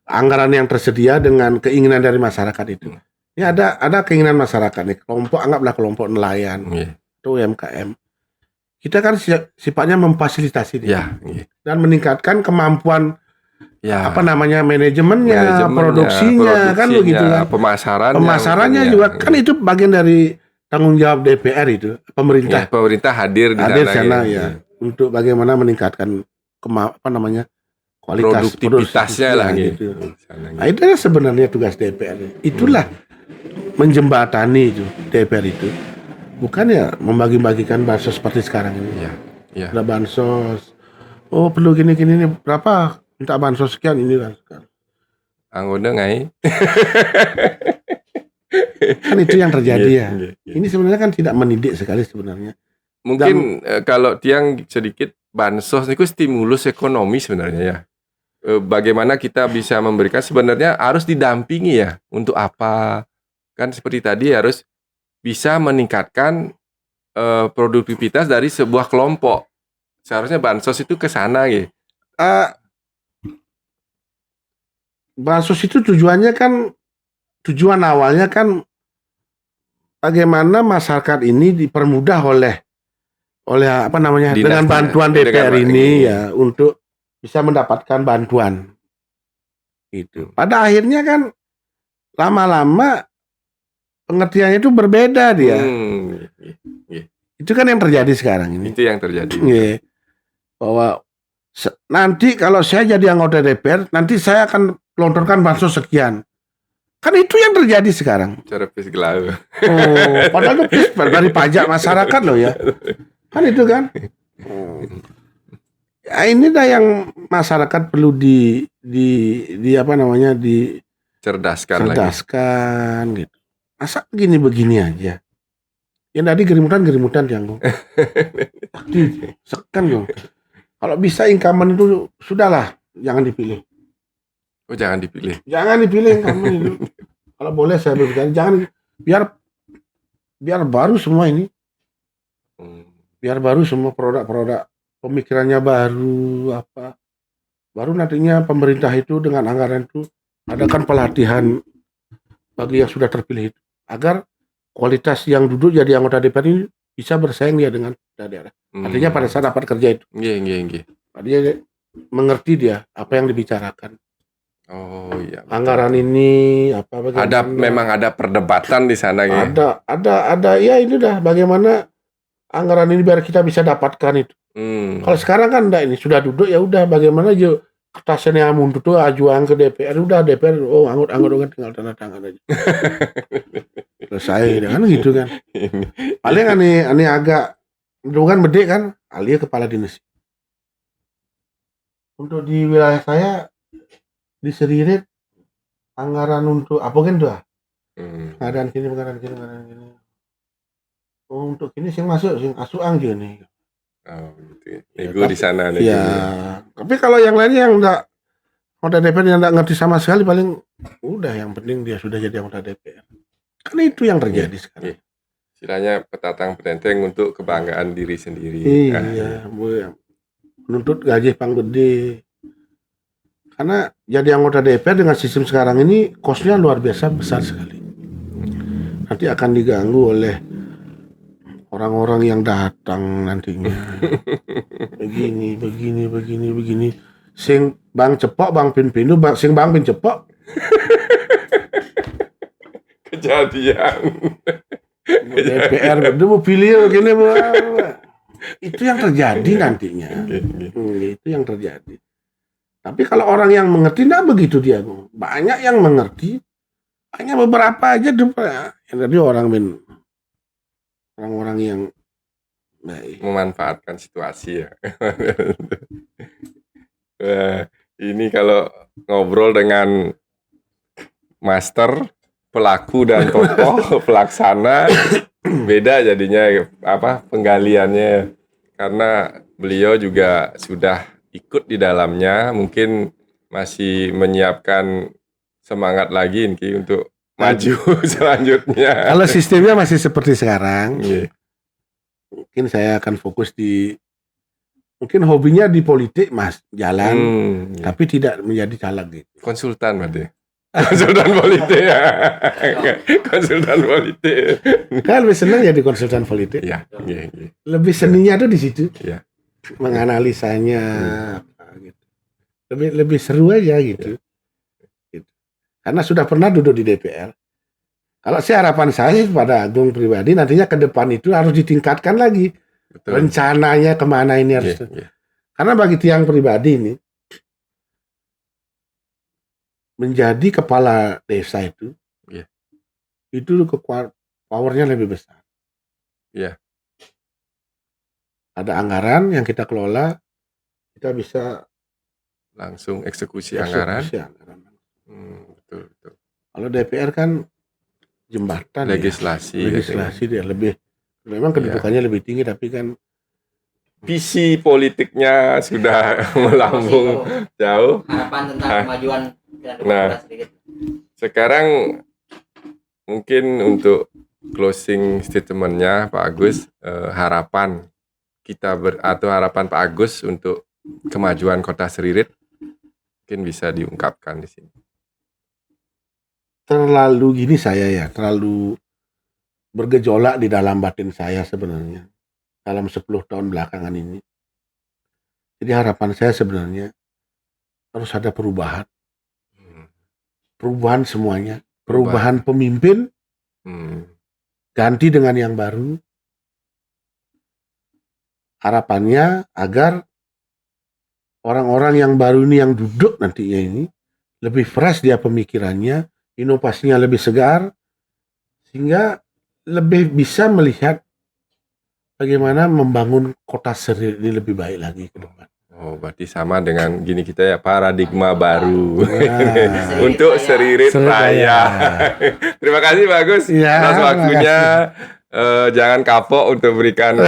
anggaran yang tersedia dengan keinginan dari masyarakat itu. Ya ada keinginan masyarakat nih, anggaplah kelompok nelayan atau UMKM. Kita kan sifatnya memfasilitasi dia dan meningkatkan kemampuan manajemennya, produksinya kan begitu kan. Pemasarannya juga kan itu bagian dari tanggung jawab DPR itu, pemerintah. Ya, pemerintah hadir di sana untuk bagaimana meningkatkan kualitas produktivitasnya lah gitu. Nah, itu sebenarnya tugas DPR. Itulah menjembatani itu DPR itu. Bukan ya membagi-bagikan bansos seperti sekarang ini. Iya. Ada bansos. Oh, perlu gini nih berapa? Minta bansos sekian ini kan. Anggota ngai. Kan itu yang terjadi ya. Ini sebenarnya kan tidak mendidik sekali sebenarnya. Mungkin kalau Tiang sedikit bansos itu stimulus ekonomi sebenarnya ya. Bagaimana kita bisa memberikan sebenarnya harus didampingi ya. Untuk apa? Kan seperti tadi harus bisa meningkatkan produktivitas dari sebuah kelompok. Seharusnya bansos itu ke sana gitu. Bansos itu tujuan awalnya kan bagaimana masyarakat ini dipermudah oleh dengan bantuan DPR ini ya untuk bisa mendapatkan bantuan. Itu. Pada akhirnya kan lama-lama pengertiannya itu berbeda dia. Itu kan yang terjadi sekarang ini. Itu yang terjadi. Bahwa nanti kalau saya jadi anggota DPR, nanti saya akan lontorkan bansos sekian. Kan itu yang terjadi sekarang. Cara fiskal. Padahal itu dari pajak masyarakat loh ya. Kan itu kan. Ya, ini dah yang masyarakat perlu cerdaskan gitu. Masa begini aja. Yang tadi gerimutan yang sekan dong. Kalau bisa incumbent itu sudahlah jangan dipilih. Oh, jangan dipilih. Jangan dipilih kamu itu. Kalau boleh saya berbicara, jangan, biar baru semua ini. Biar baru semua produk-produk, pemikirannya baru apa. Baru nantinya pemerintah itu dengan anggaran itu adakan pelatihan bagi yang sudah terpilih itu, agar kualitas yang duduk jadi anggota DPR ini bisa bersaing dia dengan daerah. Artinya pada saat dapat kerja itu, dia mengerti dia apa yang dibicarakan. Oh iya. Anggaran ini apa bagaimana? Memang ada perdebatan di sana ya. Ada ya, ini dah bagaimana anggaran ini biar kita bisa dapatkan itu. Kalau sekarang kan enggak, ini sudah duduk ya udah bagaimana aja kertasnya yang mundur tuh ajuan ke DPR, udah DPR anggot tinggal tanda tangan aja. Selesai kan gitu kan. Paling aneh agak bukan bedek kan, alia kepala dinas. Untuk di wilayah saya di Seririt anggaran untuk apa kan tuh? Pengadaan kini. Oh, untuk kini sing masuk sing asuang gitu nih. Oh, gitu. Nego di sana nih. Iya. Tapi kalau yang lainnya yang enggak anggota DPR yang enggak ngerti sama sekali, paling udah yang penting dia sudah jadi anggota DPR. Kan itu yang terjadi sekarang. Istilahnya petatang petenteng untuk kebanggaan diri sendiri. Iya, menuntut gaji pang gede. Karena jadi anggota DPR dengan sistem sekarang ini kosnya luar biasa besar sekali. Nanti akan diganggu oleh orang-orang yang datang nantinya. Begini. Sing Bang Cepok, Bang Pinpinu, sing Bang Pin Cepok. Kejadian. DPR itu mau pilih gini, itu yang terjadi nantinya. Itu yang terjadi. Tapi kalau orang yang mengerti, nah begitu dia. Banyak yang mengerti, hanya beberapa aja yang tadi orang-orang yang memanfaatkan situasi ya. Ini kalau ngobrol dengan master, pelaku dan tokoh pelaksana beda jadinya penggaliannya, karena beliau juga sudah ikut di dalamnya, mungkin masih menyiapkan semangat lagi Inki untuk maju selanjutnya. Kalau sistemnya masih seperti sekarang, mungkin saya akan fokus mungkin hobinya di politik mas, jalan, tapi tidak menjadi caleg gitu. Konsultan berarti. Konsultan politik ya. Konsultan politik. Kan lebih senang jadi konsultan politik. Iya. Lebih seninya tuh di situ. Iya. Menganalisanya apa gitu. Lebih seru aja gitu. Karena sudah pernah duduk di DPR. Kalau harapan saya pada Agung pribadi nantinya ke depan itu harus ditingkatkan lagi. Betul. Rencananya kemana ini harus. Karena bagi tiang pribadi ini menjadi kepala desa itu powernya lebih besar. Ada anggaran yang kita kelola, kita bisa langsung eksekusi anggaran. Betul. Kalau DPR kan jembatan, legislasi dia lebih, memang kedudukannya lebih tinggi, tapi kan visi politiknya sudah melambung jauh. Harapan tentang kemajuan sedikit. Sekarang mungkin untuk closing statementnya Pak Agus, harapan kita atau harapan Pak Agus untuk kemajuan Kota Seririt mungkin bisa diungkapkan di sini. Terlalu bergejolak di dalam batin saya sebenarnya dalam 10 tahun belakangan ini. Jadi harapan saya sebenarnya harus ada perubahan semuanya, perubahan pemimpin, ganti dengan yang baru. Harapannya agar orang-orang yang baru ini yang duduk nantinya ini lebih fresh dia pemikirannya, inovasinya lebih segar, sehingga lebih bisa melihat bagaimana membangun Kota Seririt ini lebih baik lagi ke depan. Oh, berarti sama dengan gini kita ya, paradigma baru untuk Seririt Raya. Terima kasih Pak Agus atas waktunya. Jangan kapok untuk berikan